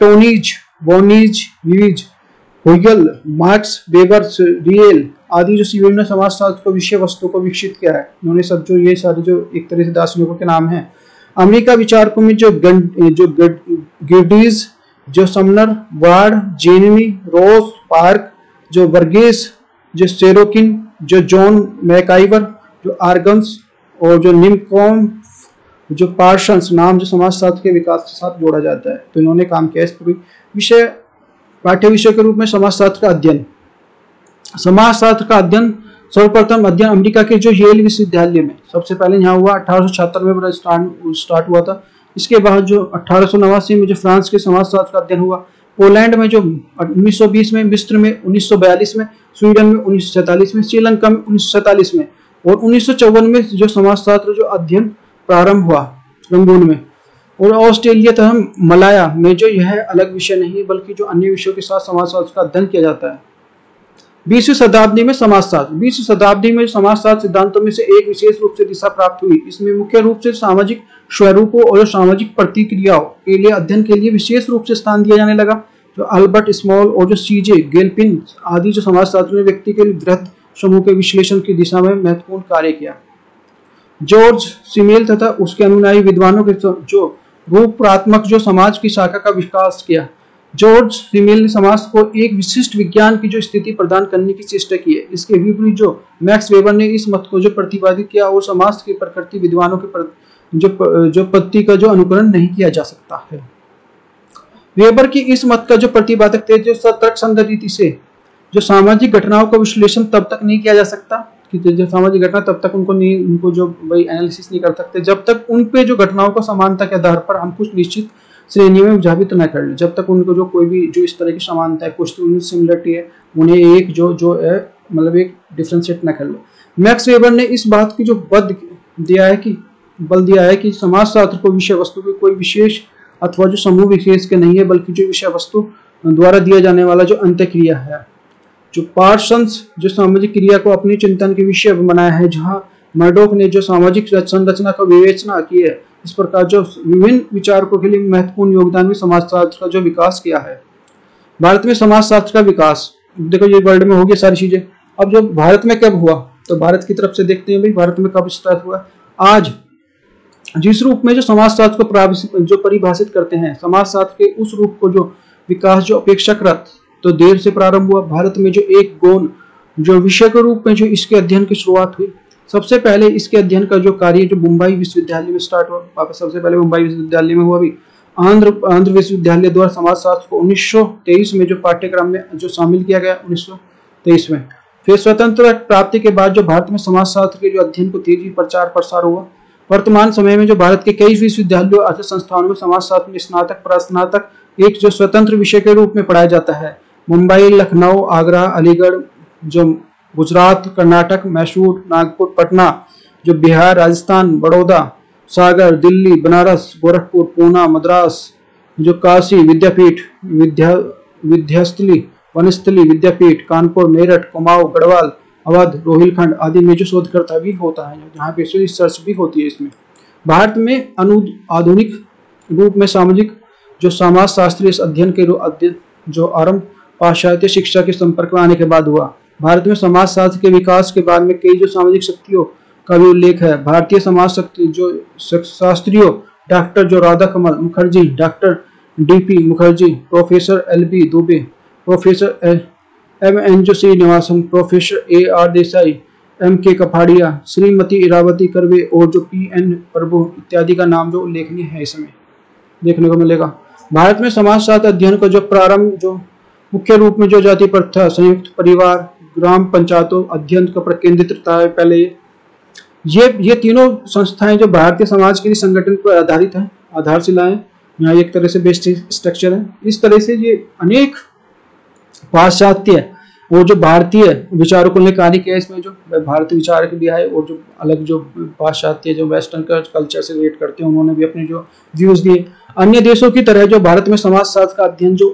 टोनीज, बोनीज, विविज, हुगल, मार्क्स, वेबर, रियल आदि जो सीओ ने समाजशास्त्र को विषय वस्तु को विकसित किया है। उन्होंने सब जो ये सारे जो एक तरह से दार्शनिकों के नाम हैं। अमेरिका विचारकों में जो गिर्डीज, जो समनर, वार्ड, जेनमी, रोस, पार्क, जो वर्गेस, जो सेरोकिन, जो जॉन मैकाइवर, जो आर्गन्स और जो निमकॉम, जो पार्सन्स नाम जो समाजशास्त्र के विकास के साथ जोड़ा जाता है। तो इन्होंने काम किया। इस विषय पाठ्य विषय के रूप में समाजशास्त्र का अध्ययन। समाजशास्त्र का अध्ययन सर्वप्रथम अध्ययन अमेरिका के जो येल विश्वविद्यालय में सबसे पहले यहाँ हुआ। 1876 में स्टार्ट हुआ था। इसके बाद जो 1889 में जो फ्रांस के समाजशास्त्र का अध्ययन हुआ। पोलैंड में जो 1920 में, मिस्र में 1942 में, स्वीडन में 1947 में, श्रीलंका में 1947 में और 1954 में जो समाजशास्त्र जो अध्ययन प्रारंभ हुआ रंगून में। और ऑस्ट्रेलिया तथा मलाया में जो यह अलग विषय नहीं बल्कि जो अन्य विषयों के साथ समाजशास्त्र का अध्ययन किया जाता है। 20वीं शताब्दी में समाजशास्त्र। 20वीं शताब्दी में समाजशास्त्र सिद्धांतों में से एक विशेष रूप से दिशा प्राप्त हुई। इसमें मुख्य रूप से सामाजिक स्वरूपों और सामाजिक प्रतिक्रियाओं के लिए अध्ययन के लिए विशेष रूप से स्थान दिया जाने लगा। जो अल्बर्ट स्मॉल और जो सीजे गेल्पिन आदि जो समाजशास्त्र ने व्यक्ति के वृहद समूह के विश्लेषण की दिशा में महत्वपूर्ण कार्य किया। जॉर्ज सिमेल तथा उसके अनुयायी विद्वानों के जो रूपात्मक जो समाज की शाखा का विकास किया। जॉर्ज सिमेल ने समाज को एक विशिष्ट विज्ञान की जो स्थिति प्रदान करने की चेष्टा की है। इसके विपरीत जो मैक्स वेबर ने इस मत को जो प्रतिपादित किया और समाज के प्रकृति विद्वानों के जो पद्धति का जो अनुकरण नहीं किया जा सकता है। वेबर की इस मत का जो प्रतिपादक थे जो सतर्क रीति से जो सामाजिक घटनाओं का विश्लेषण तब तक नहीं किया जा सकता कि जो सामाजिक घटना तब तक उनको जो भाई एनालिसिस नहीं कर सकते जब तक उन पे जो घटनाओं को समानता के आधार पर हम कुछ निश्चित श्रेणियों में विभाजित न कर ले। जब तक उनको जो कोई भी जो इस तरह की समानता है, कुछ तो सिमिलरिटी है, उन्हें एक जो है मतलब एक डिफरेंशिएट न कर लो। मैक्स वेबर ने इस बात की जो बल दिया है कि समाजशास्त्र को विषय वस्तु के कोई विशेष अथवा जो समूह विशेष के नहीं है बल्कि जो विषय वस्तु द्वारा दिया जाने वाला जो अंतःक्रिया है। जो पार्सन्स जो सामाजिक क्रिया को अपनी चिंतन के विषय बनाया है, जहां मर्डोक ने जो सामाजिक संरचना का विवेचना की है। इस प्रकार जो विभिन्न विचारकों के लिए महत्वपूर्ण योगदान में समाजशास्त्र का जो विकास किया है। भारत में समाजशास्त्र का विकास देखो ये वर्ल्ड में हो गई सारी चीजें। अब जो भारत में कब हुआ, तो भारत की तरफ से देखते हैं भाई भारत में कब स्टार्ट हुआ। आज जिस रूप में जो समाजशास्त्र को जो परिभाषित करते हैं, समाजशास्त्र के उस रूप को जो विकास जो अपेक्षाकृत तो देर से प्रारंभ हुआ। भारत में जो एक गौण जो विषय के रूप में जो इसके अध्ययन की शुरुआत हुई, सबसे पहले इसके अध्ययन का जो कार्य जो मुंबई विश्वविद्यालय में स्टार्ट हुआ, वापस सबसे पहले मुंबई विश्वविद्यालय में हुआ। भी आंध्र विश्वविद्यालय द्वारा समाजशास्त्र को 1923 में जो पाठ्यक्रम में जो शामिल किया गया 1923 में। फिर स्वतंत्रता प्राप्ति के बाद जो भारत में समाजशास्त्र के जो अध्ययन को तेजी प्रचार प्रसार हुआ। वर्तमान समय में जो भारत के कई विश्वविद्यालयों और संस्थानों में समाजशास्त्र में स्नातक प्रस्नातक एक जो स्वतंत्र विषय के रूप में पढ़ाया जाता है। मुंबई, लखनऊ, आगरा, अलीगढ़, जो गुजरात, कर्नाटक, मैसूर, नागपुर, पटना, जो बिहार, राजस्थान, बड़ौदा, सागर, दिल्ली, बनारस, गोरखपुर, पूना, मद्रास, जो काशी विद्यापीठ, विद्यास्थली, वनस्थली विद्यापीठ, कानपुर, मेरठ, कुमाऊं, गढ़वाल, अवध, रोहिलखंड आदि में जो शोधकर्ता भी होता है, जहाँ पे रिसर्च भी होती है। इसमें भारत में आधुनिक रूप में सामाजिक जो समाजशास्त्रीय अध्ययन के जो आरंभ पाश्चात्य शिक्षा के संपर्क में आने के बाद हुआ। भारत में समाजशास्त्र के विकास के बाद में कई जो सामाजिक शक्तियों का भी उल्लेख है। भारतीय समाज शक्ति जो शास्त्रियों डॉक्टर जो Radha Kamal Mukherjee, doctor DP Mukherjee, professor LB Dube, professor MN जो Srinivasan, professor AR Desai, MK Kapadia, Shrimati Irawati Karve और जो पीएन प्रभु इत्यादि का नाम जो उल्लेखनीय है इसमें देखने को मिलेगा। भारत में समाजशास्त्र अध्ययन का जो प्रारंभ जो मुख्य रूप में जो जाति प्रथा, संयुक्त परिवार, ग्राम पंचायतों अध्ययन का केंद्रित है। पहले ये तीनों संस्थाएं जो भारतीय समाज के लिए संगठन पर आधारित है, आधारशिलाएं, यहाँ एक तरह से बेस्ट स्ट्रक्चर है। इस तरह से ये अनेक पाश्चात्य और जो भारतीय विचारों को लेकर कार्य किया। इसमें जो भारतीय विचार भी आए और जो अलग जो पाश्चात्य जो वेस्टर्न कल्चर से रिलेट करते हैं उन्होंने भी अपने जो व्यूज दिए। अन्य देशों की तरह जो भारत में समाजशास्त्र का अध्ययन जो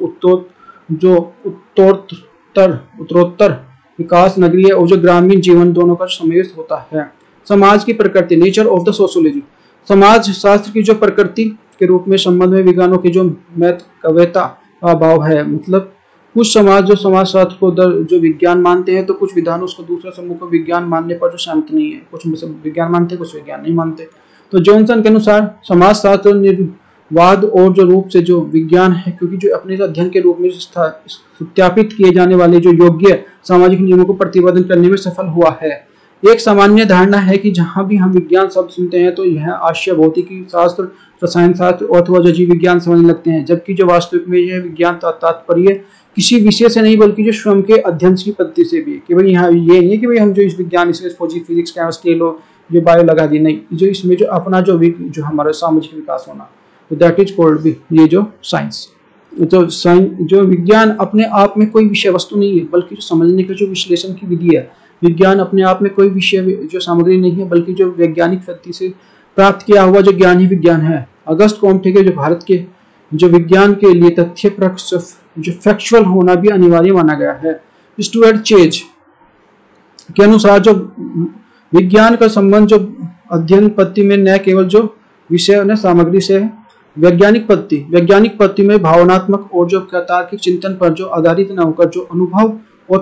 उत्तरोत्तर विकास नगरीय और जो ग्रामीण जीवन दोनों का समावेश होता है। समाज की प्रकृति, नेचर ऑफ द सोशियोलॉजी, समाज शास्त्र की जो प्रकृति के रूप में संबंध में विज्ञानों की जो महत्वता का अभाव है। मतलब कुछ समाज जो समाजशास्त्र को जो विज्ञान मानते हैं, तो कुछ विधान उसको दूसरे समूह को विज्ञान मानने पर जो सहमत नहीं है। कुछ विज्ञान मानते हैं, कुछ विज्ञान नहीं मानते। तो जॉनसन के अनुसार समाजशास्त्र निर्वाद और जो रूप से जो विज्ञान है, क्योंकि जो अपने अध्ययन के रूप में सत्यापित किए जाने वाले जो योग्य सामाजिक नियमों को प्रतिपादन करने में सफल हुआ है। एक सामान्य धारणा है कि जहां भी हम विज्ञान शब्द सुनते हैं तो यह आशय भौतिकी शास्त्र, रसायन शास्त्र अथवा जो जीव विज्ञान समझने लगते हैं, जबकि जो वास्तविक में यह विज्ञान तात्पर्य किसी विषय से नहीं बल्कि जो स्वयं के अध्ययन की पद्धति से भी। कि भाई यहाँ ये नहीं है कि भाई हम जो इस विज्ञान इसमें फिजिक्स केमिस्ट्री लो जो बायो लगा दी, नहीं, जो इसमें जो अपना जो हमारा सामाजिक विकास होना, तो दैट इज कॉल्ड भी ये जो साइंस। तो जो विज्ञान अपने आप में कोई विषय वस्तु नहीं है, बल्कि जो समझने का जो विश्लेषण की विधि है। विज्ञान अपने आप में कोई विषय जो सामग्री नहीं है, बल्कि जो वैज्ञानिक पद्धति से प्राप्त किया हुआ जो ज्ञान ही विज्ञान है। अगस्त कॉम्टे के जो भारत के जो विज्ञान के लिए तथ्यपरक जो फैक्चुअल होना भी अनिवार्य माना गया है। स्टुअर्ट चेज के अनुसार जो विज्ञान का संबंध जो अध्ययन पद्धति में न केवल जो विषय न सामग्री से है। वैज्ञानिक पद्धति में भावनात्मक और जो तार्किक चिंतन पर जो आधारित न होकर जो अनुभव और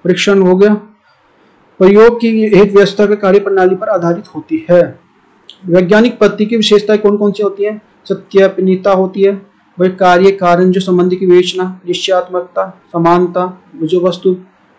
परीक्षण हो गया प्रयोग की एक व्यवस्था के कार्य प्रणाली पर आधारित होती है। वैज्ञानिक पद्धति की विशेषताएं कौन कौन सी होती है? सत्यापनीयता होती है, वही कार्य कारण जो संबंधी की विवेचना, निश्चयात्मकता, समानता, जो वस्तु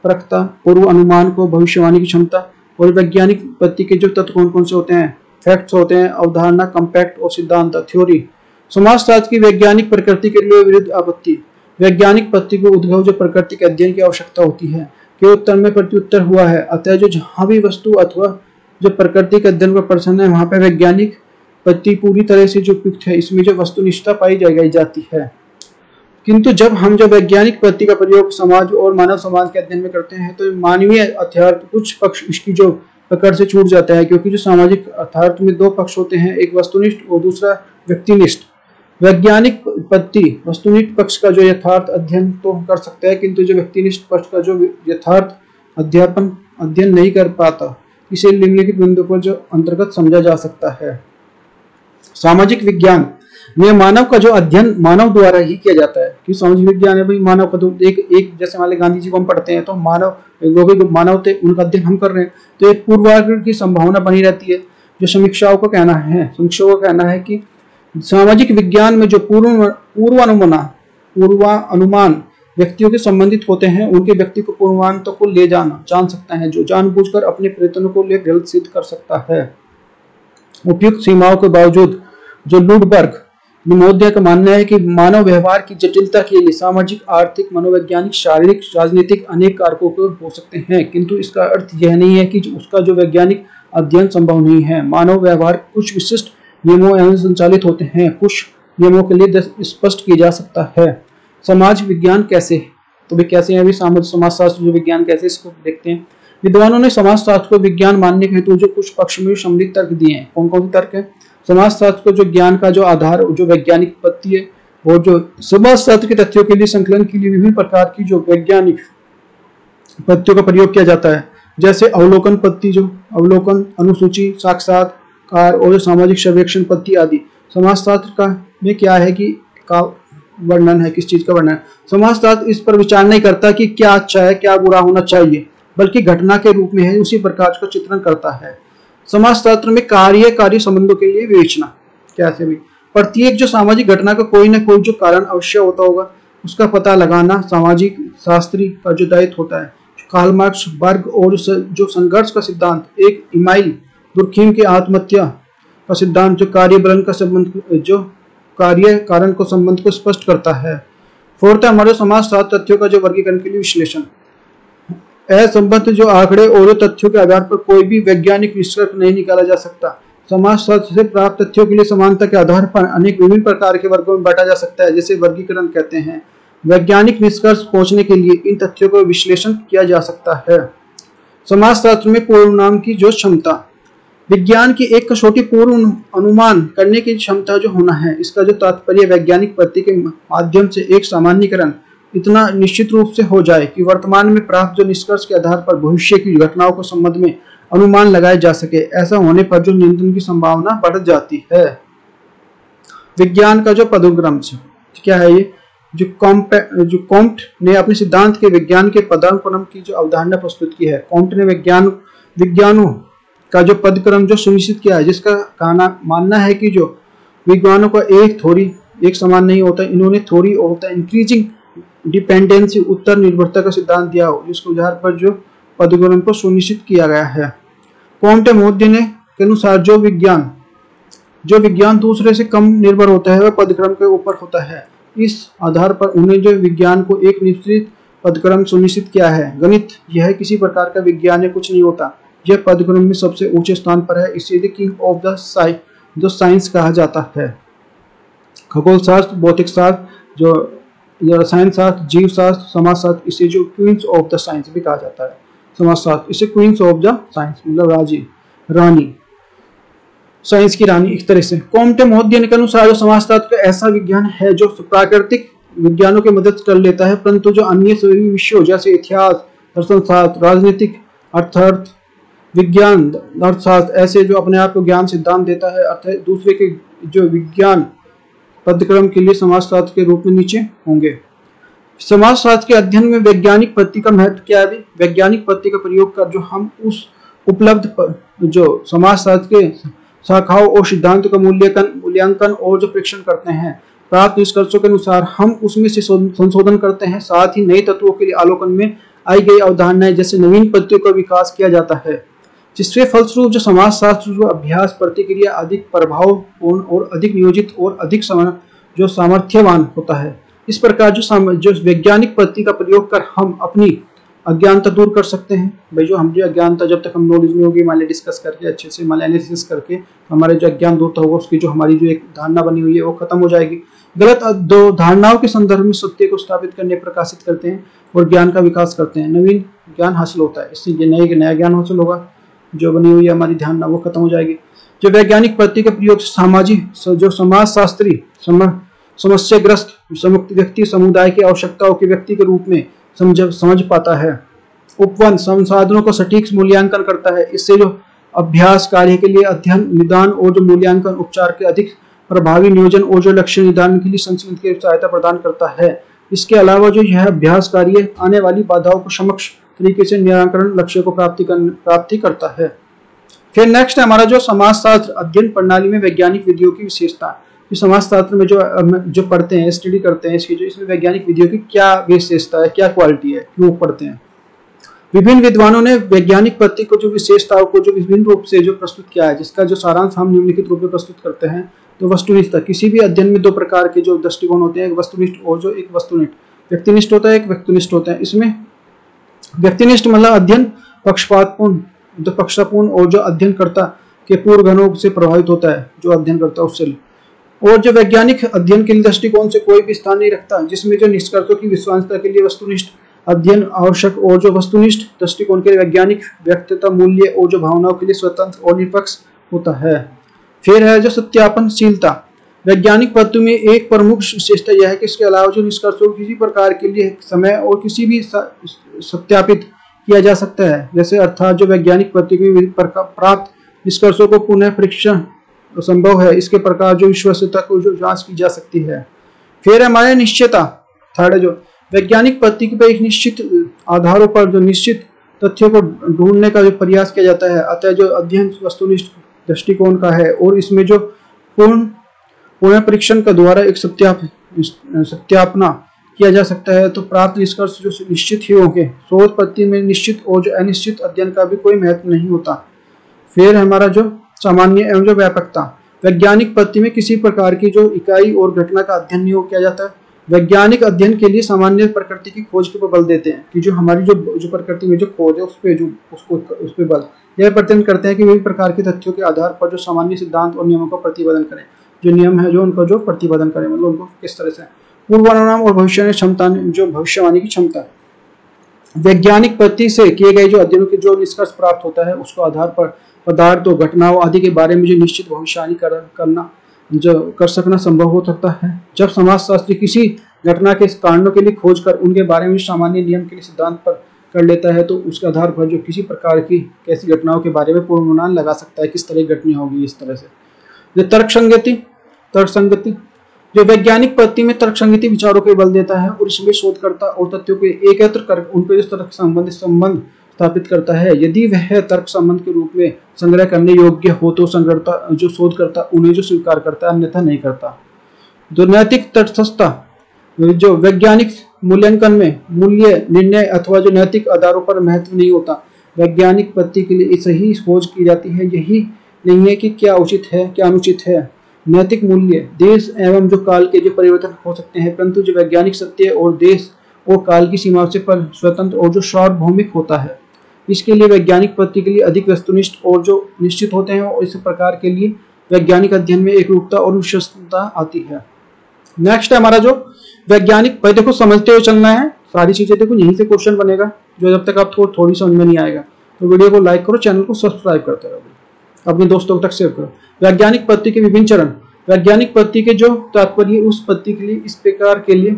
परखता, पूर्व अनुमान को भविष्यवाणी की क्षमता। और वैज्ञानिक पद्धति के जो तत्व कौन कौन से होते हैं? फैक्ट्स होते हैं, अवधारणा, कंपैक्ट और सिद्धांत, थ्योरी। समाजशास्त्र की वैज्ञानिक प्रकृति के लिए विरुद्ध आपत्ति। वैज्ञानिक पद्धति को उद्भव जो प्रकृति के अध्ययन की आवश्यकता होती है के उत्तर में प्रत्युत्तर हुआ है। अतः जो जहां भी वस्तु अथवा जो प्रकृति के अध्ययन पर प्रश्न है वहां पर वैज्ञानिक पद्धति पूरी तरह से जो उपयुक्त है। इसमें जो वस्तुनिष्ठता पाई जाती है। किंतु जब हम जो वैज्ञानिक पद्धति का प्रयोग समाज और मानव समाज के अध्ययन में करते हैं तो मानवीय यथार्थ कुछ पक्ष इसकी जो पकड़ से छूट जाता है, क्योंकि जो सामाजिक यथार्थ में दो पक्ष होते हैं, एक वस्तुनिष्ठ और दूसरा व्यक्तिनिष्ठ। वैज्ञानिक पद्धति वस्तुनिष्ठ पक्ष का जो यथार्थ अध्ययन तो कर सकता है, किंतु जो व्यक्तिनिष्ठ पक्ष का जो यथार्थ अध्ययन नहीं कर पाता। इसे निम्नलिखित बिंदु पर जो अंतर्गत समझा जा सकता है। सामाजिक विज्ञान ये मानव का जो अध्ययन मानव द्वारा ही किया जाता है, कि सामाजिक विज्ञान है भाई मानव का, तो एक जैसे मान गांधी जी को हम पढ़ते हैं तो मानव जो मानव थे उनका अध्ययन हम कर रहे हैं, तो एक पूर्वाग्रह की संभावना बनी रहती है। जो समीक्षाओं का कहना है कि सामाजिक विज्ञान में जो पूर्वानुमान व्यक्तियों के संबंधित होते हैं, उनके व्यक्ति को पूर्वानुमान तक को ले जान सकता है, जो जानबूझकर अपने प्रयत्नों को ले गलत सिद्ध कर सकता है। उपयुक्त सीमाओं के बावजूद जो लुडबर्ग निमोध्या का मानना है कि मानव व्यवहार की जटिलता के लिए सामाजिक, आर्थिक, मनोवैज्ञानिक, शारीरिक, राजनीतिक अनेक कारकों को हो सकते हैं, किंतु इसका अर्थ यह नहीं है कि उसका जो वैज्ञानिक अध्ययन संभव नहीं है। मानव व्यवहार कुछ विशिष्ट नियमों एवं संचालित होते हैं, कुछ नियमों के लिए स्पष्ट किया जा सकता है। समाज विज्ञान कैसे, तो भी कैसे है अभी समाजशास्त्र जो विज्ञान कैसे, इसको देखते हैं। विद्वानों ने समाजशास्त्र को विज्ञान मानने के हेतु जो कुछ पक्ष में सम्मिलित तर्क दिए हैं। कौन कौन से तर्क है? समाजशास्त्र को जो ज्ञान का जो आधार, जो वैज्ञानिक पद्धति है, और जो समाजशास्त्र के तथ्यों के लिए संकलन के लिए विभिन्न प्रकार की जो वैज्ञानिक पद्धतियों का प्रयोग किया जाता है, जैसे अवलोकन पद्धति, जो अवलोकन, अनुसूची, साक्षात्कार और सामाजिक सर्वेक्षण पद्धति आदि। समाजशास्त्र का में क्या है कि का वर्णन है, किस चीज का वर्णन है। समाजशास्त्र इस पर विचार नहीं करता कि क्या अच्छा है क्या बुरा होना चाहिए, बल्कि घटना के रूप में है उसी प्रकार का चित्रण करता है। समाजशास्त्र में कार्य संबंधों के लिए विवेचना कैसे भी, प्रत्येक जो सामाजिक घटना का कोई न कोई जो कारण अवश्य होता होगा, उसका पता लगाना सामाजिक शास्त्री का जो दायित्व होता है। कार्ल मार्क्स, बर्ग और जो संघर्ष का सिद्धांत, एक इमाइल दुर्खीम के आत्महत्या का सिद्धांत, जो कार्य बलन का संबंध, जो कार्य कारण को संबंध को स्पष्ट करता है। फोर्थ है हमारे समाजशास्त्र तथ्यों का जो वर्गीकरण के लिए विश्लेषण। असंबद्ध जो आंकड़े और तथ्यों के आधार पर कोई भी वैज्ञानिक निष्कर्ष नहीं निकाला जा सकता। समाजशास्त्र से प्राप्त तथ्यों के लिए समानता के आधार पर अनेक विभिन्न प्रकार के वर्गों में बांटा जा सकता है, जिसे वर्गीकरण कहते हैं। वैज्ञानिक निष्कर्ष पहुंचने के लिए इन तथ्यों का विश्लेषण किया जा सकता है। समाजशास्त्र में पूर्वानुमान की जो क्षमता, विज्ञान की एक कसौटी पूर्व अनुमान करने की क्षमता जो होना है। इसका जो तात्पर्य वैज्ञानिक पद्धति के माध्यम से एक सामान्यीकरण इतना निश्चित रूप से हो जाए कि वर्तमान में प्राप्त जो निष्कर्ष के आधार पर भविष्य की घटनाओं के संबंध में अनुमान लगाए जा सके। ऐसा होने पर जो नियंत्रण की संभावना बढ़ जाती है। विज्ञान का जो पदानुक्रम क्या है, ये जो कॉम्ट ने अपने सिद्धांत के विज्ञान के पदानुक्रम की जो अवधारणा प्रस्तुत की है। कॉम्ट ने विज्ञानों का जो पदक्रम जो सुनिश्चित किया है, जिसका कहना मानना है कि जो विज्ञानों का एक समान नहीं होता, इन्होंने थोड़ी होता है इंक्रीजिंग डिपेंडेंसी, उत्तर निर्भरता का सिद्धांत दिया हो, जिसके आधार पर जो पदक्रम को सुनिश्चित किया गया है। कॉम्टे मोद्य ने के अनुसार जो विज्ञान दूसरे से कम निर्भर होता है वह पदक्रम के ऊपर होता है। इस आधार पर उन्हें जो विज्ञान को एक निश्चित पदक्रम सुनिश्चित किया है। गणित यह किसी प्रकार का विज्ञान है, कुछ नहीं होता, यह पदक्रम में सबसे ऊंचे स्थान पर है, इसीलिए किंग ऑफ द साइंस कहा जाता है। खगोल शास्त्र, भौतिक शास्त्र, जो रसायन शास्त्र, जीव शास्त्र, समाजशास्त्र, इसे जो क्वींस ऑफ द साइंस भी कहा जाता है। समाजशास्त्र इसे क्वींस ऑफ द साइंस मतलब रानी, साइंस की रानी एक तरह से। कॉम्टे मोद्य के अनुसार जो समाजशास्त्र ऐसा विज्ञान है जो प्राकृतिक विज्ञानों की मदद कर लेता है, परंतु जो अन्य सभी विषयों जैसे इतिहास, दर्शनशास्त्र, राजनीतिक, अर्थशास्त्र, विज्ञान, अर्थशास्त्र ऐसे जो अपने आप को ज्ञान सिद्धांत देता है, अर्थात दूसरे के जो विज्ञान पदक्रम के लिए समाजशास्त्र के रूप में नीचे होंगे। समाजशास्त्र के अध्ययन में वैज्ञानिक पद्धति का महत्व क्या है? वैज्ञानिक पद्धति का प्रयोग कर जो हम उस उपलब्ध जो समाजशास्त्र के शाखाओं और सिद्धांतों का मूल्यांकन और जो परीक्षण करते हैं, प्राप्त निष्कर्षों के अनुसार हम उसमें से संशोधन करते हैं। साथ ही नए तत्वों के लिए आलोकन में आई गई अवधारणाएं जैसे नवीन पद्धतियों का विकास किया जाता है, जिससे फलस्वरूप जो समाजशास्त्र जो अभ्यास प्रतिक्रिया अधिक प्रभावपूर्ण और अधिक नियोजित और अधिक जो सामर्थ्यवान होता है। इस प्रकार जो वैज्ञानिक पद्धति का प्रयोग कर हम अपनी अज्ञानता दूर कर सकते हैं। भाई जो हम अज्ञानता जब तक हम नॉलेज में होगी, मान डिस्कस करके अच्छे से मान एनालिसिस करके हमारे जो अज्ञान दूर होगा, उसकी जो हमारी जो एक धारणा बनी हुई है वो खत्म हो जाएगी। गलत दो धारणाओं के संदर्भ में सत्य को स्थापित करने, प्रकाशित करते हैं और ज्ञान का विकास करते हैं। नवीन ज्ञान हासिल होता है, इससे नया ज्ञान हासिल होगा, जो बनी हुई है हमारी धारणा वो खत्म हो जाएगी। जो वैज्ञानिक पद्धति के प्रयोग सामाजिक जो समाजशास्त्री समस्याग्रस्त व्यक्ति समुदाय की आवश्यकताओं के व्यक्ति के रूप में समझ पाता है। उपवन संसाधनों का सटीक मूल्यांकन करता है। इससे जो अभ्यास कार्य के लिए अध्ययन, निदान और जो मूल्यांकन उपचार के अधिक प्रभावी नियोजन और जो लक्ष्य निर्धारण के लिए संस्कृत की सहायता प्रदान करता है। इसके अलावा जो यह अभ्यास कार्य आने वाली बाधाओं को समक्ष तरीके से निराकरण लक्ष्य को प्राप्ति करता है। फिर नेक्स्ट है हमारा जो समाजशास्त्र अध्ययन प्रणाली में वैज्ञानिक विधियों की विशेषता। समाजशास्त्र में जो पढ़ते हैं, स्टडी करते हैं, इसकी जो इसमें वैज्ञानिक विधियों की क्या विशेषता है, क्या क्वालिटी है, क्यों पढ़ते हैं। विभिन्न विद्वानों ने वैज्ञानिक पद्धति को जो विशेषताओं को जो विभिन्न रूप से जो प्रस्तुत किया है, जिसका जो सारांश हम निम्नलिखित रूप में प्रस्तुत करते हैं। तो वस्तुनिष्ठता, किसी भी अध्ययन में दो प्रकार के जो दृष्टिकोण होते हैं, एक वस्तुनिष्ठ और जो एक वस्तुनिष्ठ, व्यक्तिनिष्ठ होता है, एक व्यक्तिनिष्ठ होता है। इसमें व्यक्तिनिष्ठ मतलब अध्ययन पक्षपातपूर्ण और जो अध्ययनकर्ता के पूर्वग्रहों से प्रभावित होता है, जो अध्ययनकर्ता उससे। और जो वैज्ञानिक अध्ययन के लिए दृष्टिकोण से कोई भी स्थान नहीं रखता, जिसमें जो निष्कर्षों की विश्वसनीयता के लिए वस्तुनिष्ठ अध्ययन आवश्यक और जो वस्तुनिष्ठ दृष्टिकोण के लिए वैज्ञानिक व्यक्तित्व मूल्य और जो भावनाओं के लिए स्वतंत्र और निष्पक्ष होता है। फिर है जो सत्यापनशीलता। वैज्ञानिक पद्धति में एक प्रमुख विशेषता यह है कि इसके अलावा जो निष्कर्षों किसी प्रकार के लिए समय और किसी भी सत्यापित किया जा सकता है, जैसे अर्थात जो वैज्ञानिक पद्धति में प्राप्त निष्कर्षों को पुनः परीक्षण संभव है। इसके प्रकार जो विश्वसनीयता को जो जांच की जा सकती है। फिर हमारे निश्चितता, थर्ड जो वैज्ञानिक पद्धति पर एक निश्चित आधारों पर जो निश्चित तथ्यों को ढूंढने का जो प्रयास किया जाता है, अतः जो अध्ययन वस्तुनिष्ठ दृष्टिकोण का है और इसमें जो पुनः परीक्षण का द्वारा एक सत्यापना किया जा सकता है, तो प्राप्त निष्कर्ष जो निश्चित ही होंगे। शोध पद्धति में निश्चित और जो अनिश्चित अध्ययन का भी कोई महत्व नहीं होता। फिर हमारा जो सामान्य एवं जो व्यापकता। वैज्ञानिक पद्धति में किसी प्रकार की जो इकाई और घटना का अध्ययन नहीं किया जाता है। वैज्ञानिक अध्ययन के लिए सामान्य प्रकृति की खोज के ऊपर बल देते हैं कि जो हमारी जो प्रकृति में जो खोज है उस पे बल यह प्रयत्न करते हैं कि विभिन्न प्रकार के तथ्यों के आधार पर जो सामान्य सिद्धांत और नियमों का प्रतिपादन करें। जो नियम है जो उनको जो प्रतिपादन करें, मतलब उनको किस तरह से पूर्वानुमान और भविष्य क्षमता, जो भविष्यवाणी की क्षमता। वैज्ञानिक पद्धति से किए गए जो अध्ययनों के जो निष्कर्ष प्राप्त होता है, उसको आधार पर पदार्थ और घटनाओं आदि के बारे में जो निश्चित भविष्यवाणी करना जो कर सकना संभव हो सकता है। जब समाजशास्त्री किसी घटना के कारणों के लिए खोज कर उनके बारे में सामान्य नियम के लिए सिद्धांत पर कर लेता है, तो उसके आधार पर जो किसी प्रकार की कैसी घटनाओं के बारे में पूर्वानुमान लगा सकता है, किस तरह की घटना होगी। इस तरह से जो तर्कसंगति जो वैज्ञानिक पद्धति में तर्कसंगति विचारों के बल देता है और इसमें शोधकर्ता और तथ्यों को एकत्र कर उनके तर्क संबंध स्थापित करता है। यदि वह तर्क संबंध के रूप में संग्रह करने योग्य हो तो शोधकर्ता उन्हें जो स्वीकार करता है, अन्यथा नहीं करता। जो नैतिक तटस्थता, जो वैज्ञानिक मूल्यांकन में मूल्य निर्णय अथवा जो नैतिक आधारों पर महत्व नहीं होता। वैज्ञानिक पद्धति के लिए सही खोज की जाती है, यही नहीं है कि क्या उचित है क्या अनुचित है। नैतिक मूल्य देश एवं जो काल के जो परिवर्तन हो सकते हैं, परंतु जो वैज्ञानिक सत्य और देश और काल की सीमाओं से पर स्वतंत्र और जो सार्वभौमिक होता है। इसके लिए वैज्ञानिक पद्धति के लिए अधिक वस्तुनिष्ठ और जो निश्चित होते हैं, और इस प्रकार के लिए वैज्ञानिक अध्ययन में एकरूपता और विश्वसनीयता आती है। नेक्स्ट है हमारा जो वैज्ञानिक पद्धति को समझते हुए चलना है। सारी चीजें देखो यहीं से क्वेश्चन बनेगा, जो जब तक आपको थोड़ी समझ में नहीं आएगा तो वीडियो को लाइक करो, चैनल को सब्सक्राइब करते रहो, अपने दोस्तों तक शेयर करो। वैज्ञानिक पद्धति के विभिन्न चरण। वैज्ञानिक पद्धति के जो तात्पर्य उस पद्धति के लिए इस प्रकार के लिए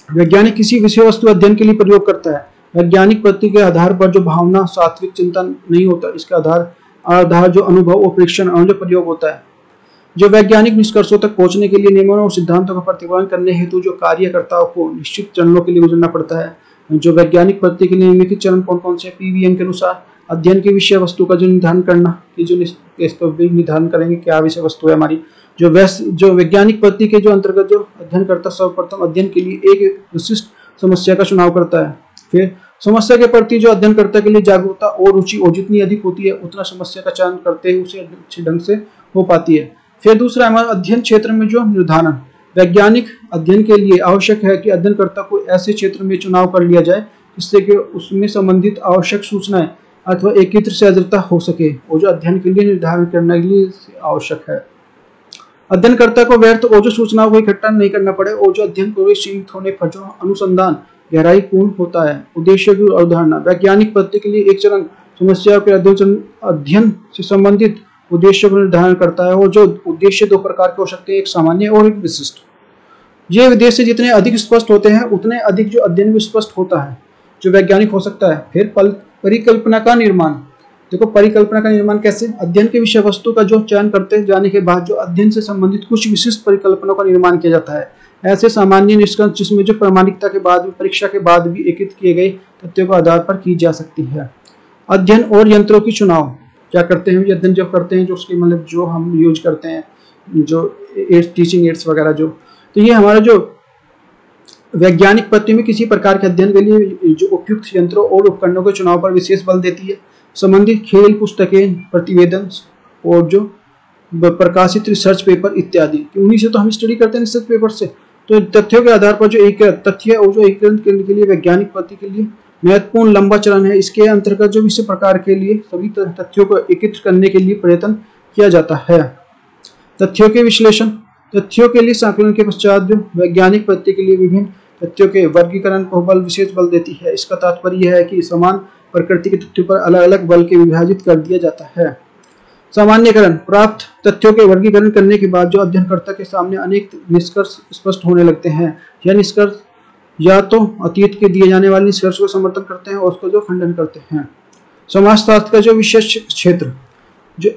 वैज्ञानिक किसी विषय वस्तु अध्ययन के लिए प्रयोग करता है। वैज्ञानिक पद्धति के आधार पर जो भावना सात्विक चिंतन नहीं होता, इसका आधार जो अनुभव और परीक्षण और जो प्रयोग होता है। जो वैज्ञानिक निष्कर्षों तक पहुंचने के लिए नियमों और सिद्धांतों का प्रतिपादन करने हेतु जो कार्यकर्ताओं को निश्चित चरणों के लिए गुजरना पड़ता है। जो वैज्ञानिक पद्धति के लिए निम्नलिखित चरण कौन कौन से? पीवीएम के अनुसार अध्ययन की विषय वस्तु का जो निर्धारण करना, कि जो निर्धारण करेंगे क्या विषय वस्तु है हमारी। जो वैज्ञानिक पद्धति के जो अंतर्गत जो अध्ययन करता सर्वप्रथम अध्ययन के लिए एक विशिष्ट समस्या का चुनाव करता है। फिर समस्या के प्रति जो अध्ययन करता के लिए जागरूकता और रुचि और जितनी अधिक होती है उतना समस्या का चयन करते ही उसे अच्छे ढंग से हो पाती है। फिर दूसरा हमारा अध्ययन क्षेत्र में जो निर्धारण। वैज्ञानिक अध्ययन के लिए आवश्यक है कि अध्ययनकर्ता को ऐसे क्षेत्र में चुनाव कर लिया जाए जिससे कि उसमें संबंधित आवश्यक सूचनाएं अथवा एकत्र सहजता हो सके, और जो अध्ययन के लिए निर्धारण करने के लिए आवश्यक है। अध्ययनकर्ता को व्यर्थ और जो सूचनाओं को इकट्ठा नहीं करना पड़े, और जो अध्ययन को सीमित होने पर जो अनुसंधान गहराई पूर्ण होता है। उद्देश्य की अवधारणा। वैज्ञानिक पद्धति के लिए एक चरण समस्याओं के अध्ययन से संबंधित उद्देश्य को निर्धारण करता है, और जो उद्देश्य दो प्रकार के हो सकते हैं, एक सामान्य और एक विशिष्ट। ये उद्देश्य जितने अधिक स्पष्ट होते हैं उतने अधिक जो अध्ययन भी स्पष्ट होता है जो वैज्ञानिक हो सकता है। फिर परिकल्पना का निर्माण। देखो परिकल्पना का निर्माण कैसे, अध्ययन के विषय वस्तु का जो चयन करते जाने के बाद जो अध्ययन से संबंधित कुछ विशिष्ट परिकल्पनाओं का निर्माण किया जाता है। ऐसे सामान्य निष्कर्ष जिसमें जो प्रामाणिकता के बाद भी, परीक्षा के बाद भी एकत्रित किए गए तथ्यों के आधार पर की जा सकती है। अध्ययन और यंत्रों की चुनाव क्या करते हैं, अध्ययन जो करते हैं, जो उसके मतलब जो हम यूज करते हैं, जो टीचिंग एड्स वगैरह जो, तो ये हमारा जो वैज्ञानिक पद्धति में किसी प्रकार के अध्ययन के लिए जो उपयुक्त यंत्रों और उपकरणों के चुनाव पर विशेष बल देती है। संबंधित खेल, पुस्तकें, प्रतिवेदन और जो प्रकाशित रिसर्च पेपर इत्यादि, उन्हीं से तो हम स्टडी करते हैं, रिसर्च पेपर से। तो तथ्यों के आधार पर जो एक तथ्य और जो एकीकरण करने के लिए वैज्ञानिक पद्धति के लिए महत्वपूर्ण लंबा चरण है। इसके अंतर्गत जो इस प्रकार के लिए सभी तथ्यों को एकत्रित करने के लिए प्रयत्न किया जाता है। तथ्यों के विश्लेषण, तथ्यों के लिए संकलन के पश्चात जो वैज्ञानिक पद्धति के लिए विभिन्न तथ्यों के वर्गीकरण को विशेष बल देती है। इसका तात्पर्य यह है कि समान प्रकृति के तथ्यों पर अलग अलग बल के विभाजित कर दिया जाता है। सामान्यकरण, प्राप्त तथ्यों के वर्गीकरण करने के बाद जो अध्ययनकर्ता के सामने अनेक निष्कर्ष स्पष्ट होने लगते हैं। यह निष्कर्ष या तो अतीत के दिए जाने वाले निष्कर्ष को समर्थन करते हैं और उसको जो खंडन करते हैं। समाजशास्त्र का जो विशेष क्षेत्र, जो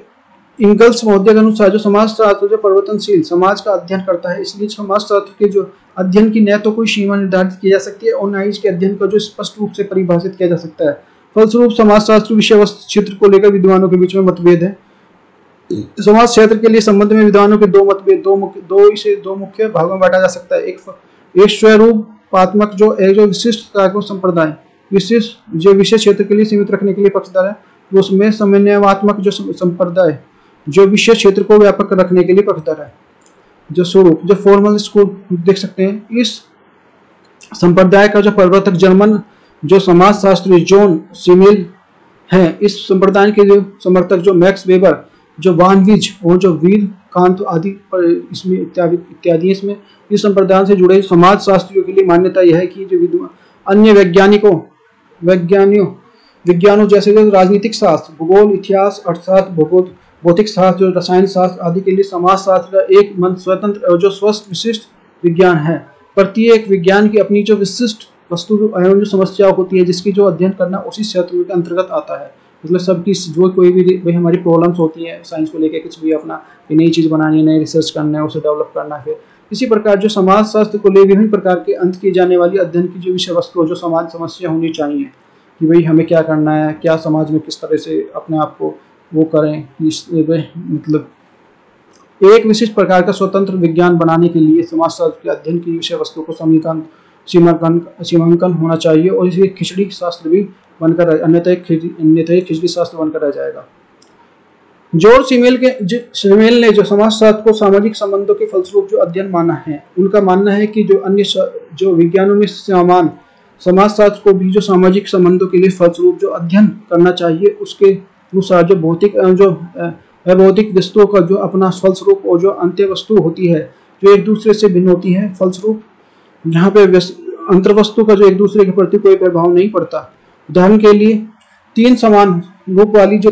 इंगल्स महोदय के अनुसार जो समाजशास्त्र जो परिवर्तनशील समाज का अध्ययन करता है, इसलिए समाजशास्त्र के जो अध्ययन की न तो कोई सीमा निर्धारित की जा सकती है और न ही इसके अध्ययन का जो स्पष्ट रूप से परिभाषित किया जा सकता है। फलस्वरूप समाजशास्त्र विषय वस्तु क्षेत्र को लेकर विद्वानों के बीच में मतभेद है। समाज क्षेत्र के लिए संबंध में विद्वानों के दो मतभेद, दो मुख्य भागों में बांटा जा सकता है। एक स्वरूपात्मक जो विशिष्ट कारकों संप्रदाय विशेष जो विशेष क्षेत्र के लिए सीमित रखने के लिए पक्षधर है, उसमें समन्वयात्मक जो संप्रदाय जो विशेष क्षेत्र को व्यापक रखने के लिए पक्षधर है। जो स्वरूप जो फॉर्मल स्कूल देख सकते हैं, इस संप्रदाय का जो प्रवर्तक जर्मन जो समाजशास्त्री जॉन सीमेल है। इस संप्रदाय के जो समर्थक जो मैक्स वेबर, जो वानविज और जो वीर कांत आदि इसमें इत्यादि इसमें इस संप्रदाय से जुड़े समाजशास्त्रियों के लिए मान्यता यह है कि जो अन्य विज्ञानों जैसे जो राजनीतिक शास्त्र, भूगोल, इतिहास, अर्थशास्त्र, भौतिक शास्त्र, जो रसायन शास्त्र आदि के लिए समाजशास्त्र का एक मन स्वतंत्र और जो स्वस्थ विशिष्ट विज्ञान है। प्रत्येक विज्ञान की अपनी जो विशिष्ट वस्तु एवं जो समस्या होती है, जिसकी जो अध्ययन करना उसी क्षेत्र के अंतर्गत आता है। मतलब सबकी जो कोई भी हमारी प्रॉब्लम्स होती हैं साइंस को लेकर, कुछ भी अपना नई चीज़ बनानी है, नई रिसर्च करना है, उसे डेवलप करना है। इसी प्रकार जो समाजशास्त्र को ले विभिन्न प्रकार के अंत की जाने वाली अध्ययन की जो विषय वस्तु जो समाज समस्या होनी चाहिए कि भाई हमें क्या करना है, क्या समाज में किस तरह से अपने आप को वो करें, मतलब एक विशिष्ट प्रकार का स्वतंत्र विज्ञान बनाने के लिए समाजशास्त्र के अध्ययन की विषय वस्तु को सीमांकन होना चाहिए और इसे खिचड़ी शास्त्र भी बनकर, अन्यथा खिचड़ी शास्त्र बनकर रह जाएगा। जॉर्ज सीमेल ने जो समाजशास्त्र को सामाजिक संबंधों के फलस्वरूप जो अध्ययन माना है, उनका मानना है कि जो अन्य जो विज्ञानों में समान समाजशास्त्र को भी जो सामाजिक संबंधों के लिए फलस्वरूप जो अध्ययन करना चाहिए, उसके अनुसार जो भौतिक जो अभौतिक वस्तुओं का जो अपना फलस्वरूप और जो अंत्य वस्तु होती है जो एक दूसरे से भिन्न होती है, फलस्वरूप यहाँ पे अंतर्वस्तु का जो एक दूसरे के प्रति कोई प्रभाव नहीं पड़ता। उदाहरण के लिए 3 समान रूप वाली जो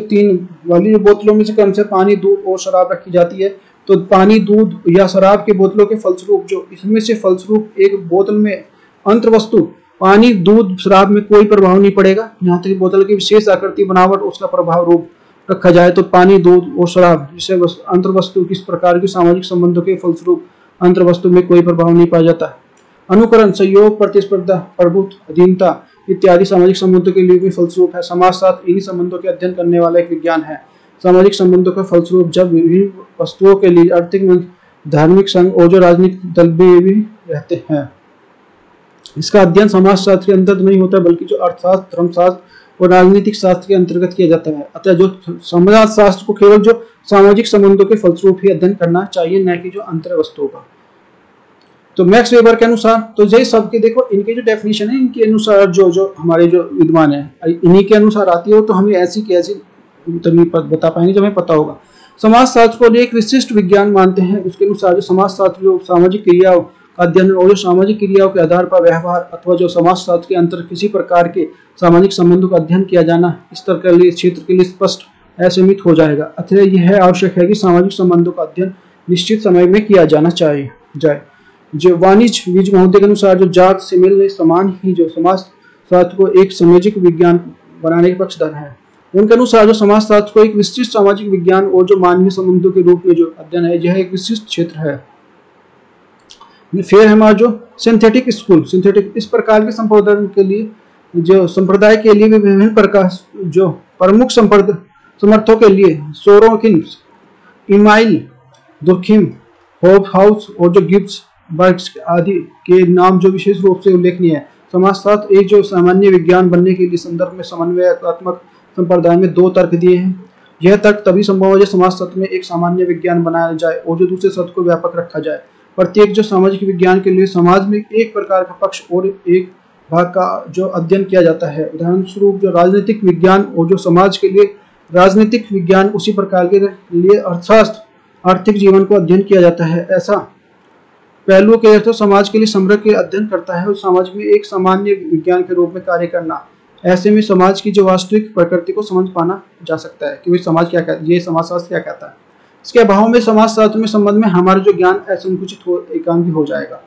बोतलों में से क्रम से पानी, दूध और शराब रखी जाती है, तो पानी, दूध या शराब के बोतलों के फलस्वरूप जो इसमें से फलस्वरूप एक बोतल में अंतर्वस्तु पानी, दूध, शराब में कोई प्रभाव नहीं पड़ेगा। यहाँ तक बोतल की विशेष आकृति, बनावट, उसका प्रभाव रूप रखा जाए तो पानी, दूध और शराब जिसे अंतर्वस्तु किस प्रकार के सामाजिक संबंधों के फलस्वरूप अंतर्वस्तु में कोई प्रभाव नहीं पाया जाता। अनुकरण, सहयोग, प्रतिस्पर्धा, प्रभुत्व, अधीनता इत्यादि सामाजिक संबंधों के लिए भी फलस्वरूप है। समाजशास्त्र इन्हीं संबंधों के अध्ययन करने वाला एक विज्ञान है। सामाजिक संबंधों का फलस्वरूप जब विभिन्न वस्तुओं के लिए आर्थिक, धार्मिक संघ और जो राजनीतिक दल भी रहते हैं, इसका अध्ययन समाजशास्त्र के अंतर्गत नहीं होता बल्कि जो अर्थशास्त्र, धर्मशास्त्र और राजनीतिक शास्त्र के अंतर्गत किया जाता है। अतः जो समाजशास्त्र को केवल जो सामाजिक संबंधों के फलस्वरूप ही अध्ययन करना चाहिए, न कि जो अंतर वस्तुओं का। तो मैक्स वेबर के अनुसार तो यही सबके देखो इनके जो डेफिनेशन है, इनके अनुसार जो हमारे जो विद्वान है इन्हीं के अनुसार आती है, तो हमें ऐसी कैसी तभी बता पाएंगे जब हमें पता होगा। समाजशास्त्र को एक विशिष्ट विज्ञान मानते हैं। उसके अनुसार जो समाजशास्त्र जो सामाजिक क्रियाओं का अध्ययन और जो सामाजिक क्रियाओं के आधार पर व्यवहार अथवा जो समाजशास्त्र के अंतर किसी प्रकार के सामाजिक संबंधों का अध्ययन किया जाना इस तरह के लिए क्षेत्र के लिए स्पष्ट असीमित हो जाएगा। अतः यह आवश्यक है कि सामाजिक संबंधों का अध्ययन निश्चित समय में किया जाना जाए। जो वाणिज्य महोदय के अनुसार जो जॉर्ज सीमेल ने समान ही जो समाजशास्त्र को एक सामाजिक विज्ञान बनाने के पक्षधर है। उनके अनुसार जो समाजशास्त्र को एक विशिष्ट सामाजिक विज्ञान और जो मानवीय संबंधों के रूप में जो अध्ययन है, यह एक विशिष्ट क्षेत्र है। फिर हमारा जो सिंथेटिक स्कूल, सिंथेटिक इस प्रकार के संप्रदाय के लिए जो संप्रदाय के लिए भी विभिन्न प्रकार जो प्रमुख समर्थों के लिए Sorokin, email, Durkheim, hope house और जो गिब्स बर्ग्स आदि के नाम जो विशेष रूप से उल्लेखनीय है। समाजशास्त्र एक जो सामान्य विज्ञान बनने के लिए संदर्भ में समन्वयात्मक संप्रदाय में 2 तर्क दिए हैं। यह तर्क तभी संभव है जब समाजशास्त्र में एक सामान्य विज्ञान बनाया जाए और जो दूसरे शब्द को व्यापक रखा जाए। प्रत्येक जो सामाजिक विज्ञान के लिए समाज में एक प्रकार का पक्ष और एक भाग का जो अध्ययन किया जाता है। उदाहरण स्वरूप जो राजनीतिक विज्ञान और जो समाज के लिए राजनीतिक विज्ञान, उसी प्रकार के लिए अर्थशास्त्र, आर्थिक जीवन को अध्ययन किया जाता है। ऐसा पहलू के तो समाज के लिए समग्र के अध्ययन करता है और समाज में एक सामान्य विज्ञान के रूप में कार्य करना। ऐसे में समाज की जो वास्तविक प्रकृति को समझ पाना जा सकता है कि भाई समाज क्या कहता है, ये समाजशास्त्र क्या कहता है। इसके अभाव में समाजशास्त्र में संबंध में हमारा जो ज्ञान असंकुचित हो, एकांकी हो जाएगा।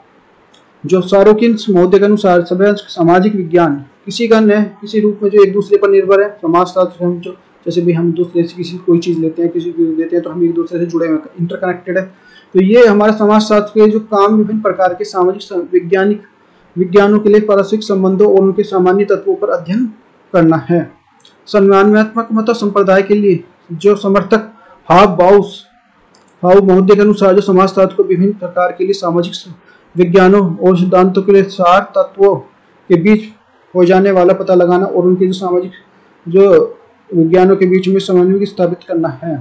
जो सारोकिन महोदय के अनुसार सामाजिक विज्ञान किसी का न किसी रूप में जो एक दूसरे पर निर्भर है। समाजशास्त्र हम जो जैसे भी हम दूसरे से किसी कोई चीज लेते हैं, किसी को लेते हैं, तो हम एक दूसरे से जुड़े हुए, इंटरकनेक्टेड है। तो ये हमारे समाजशास्त्र के जो काम विभिन्न प्रकार के सामाजिक वैज्ञानिक विज्ञानों के लिए पारस्परिक संबंधों और उनके सामान्य तत्वों पर अध्ययन करना है। सम्मानात्मक मत संप्रदाय के लिए जो समर्थक हाउ महोदय के अनुसार जो समाजशास्त्र को विभिन्न प्रकार के लिए सामाजिक विज्ञानों और सिद्धांतों के लिए 4 तत्वों के बीच हो जाने वाला पता लगाना और उनके जो सामाजिक जो विज्ञानों के बीच में समन्वय स्थापित करना है।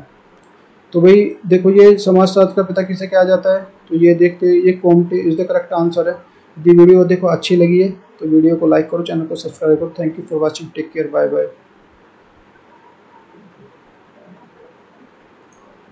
तो भाई देखो, ये समाजशास्त्र का पिता किसे कहा जाता है, तो ये देखते हैं, ये Comte is the correct answer है। यदि वीडियो देखो अच्छी लगी है तो वीडियो को लाइक करो, चैनल को सब्सक्राइब करो। Thank you for watching, take care, bye bye.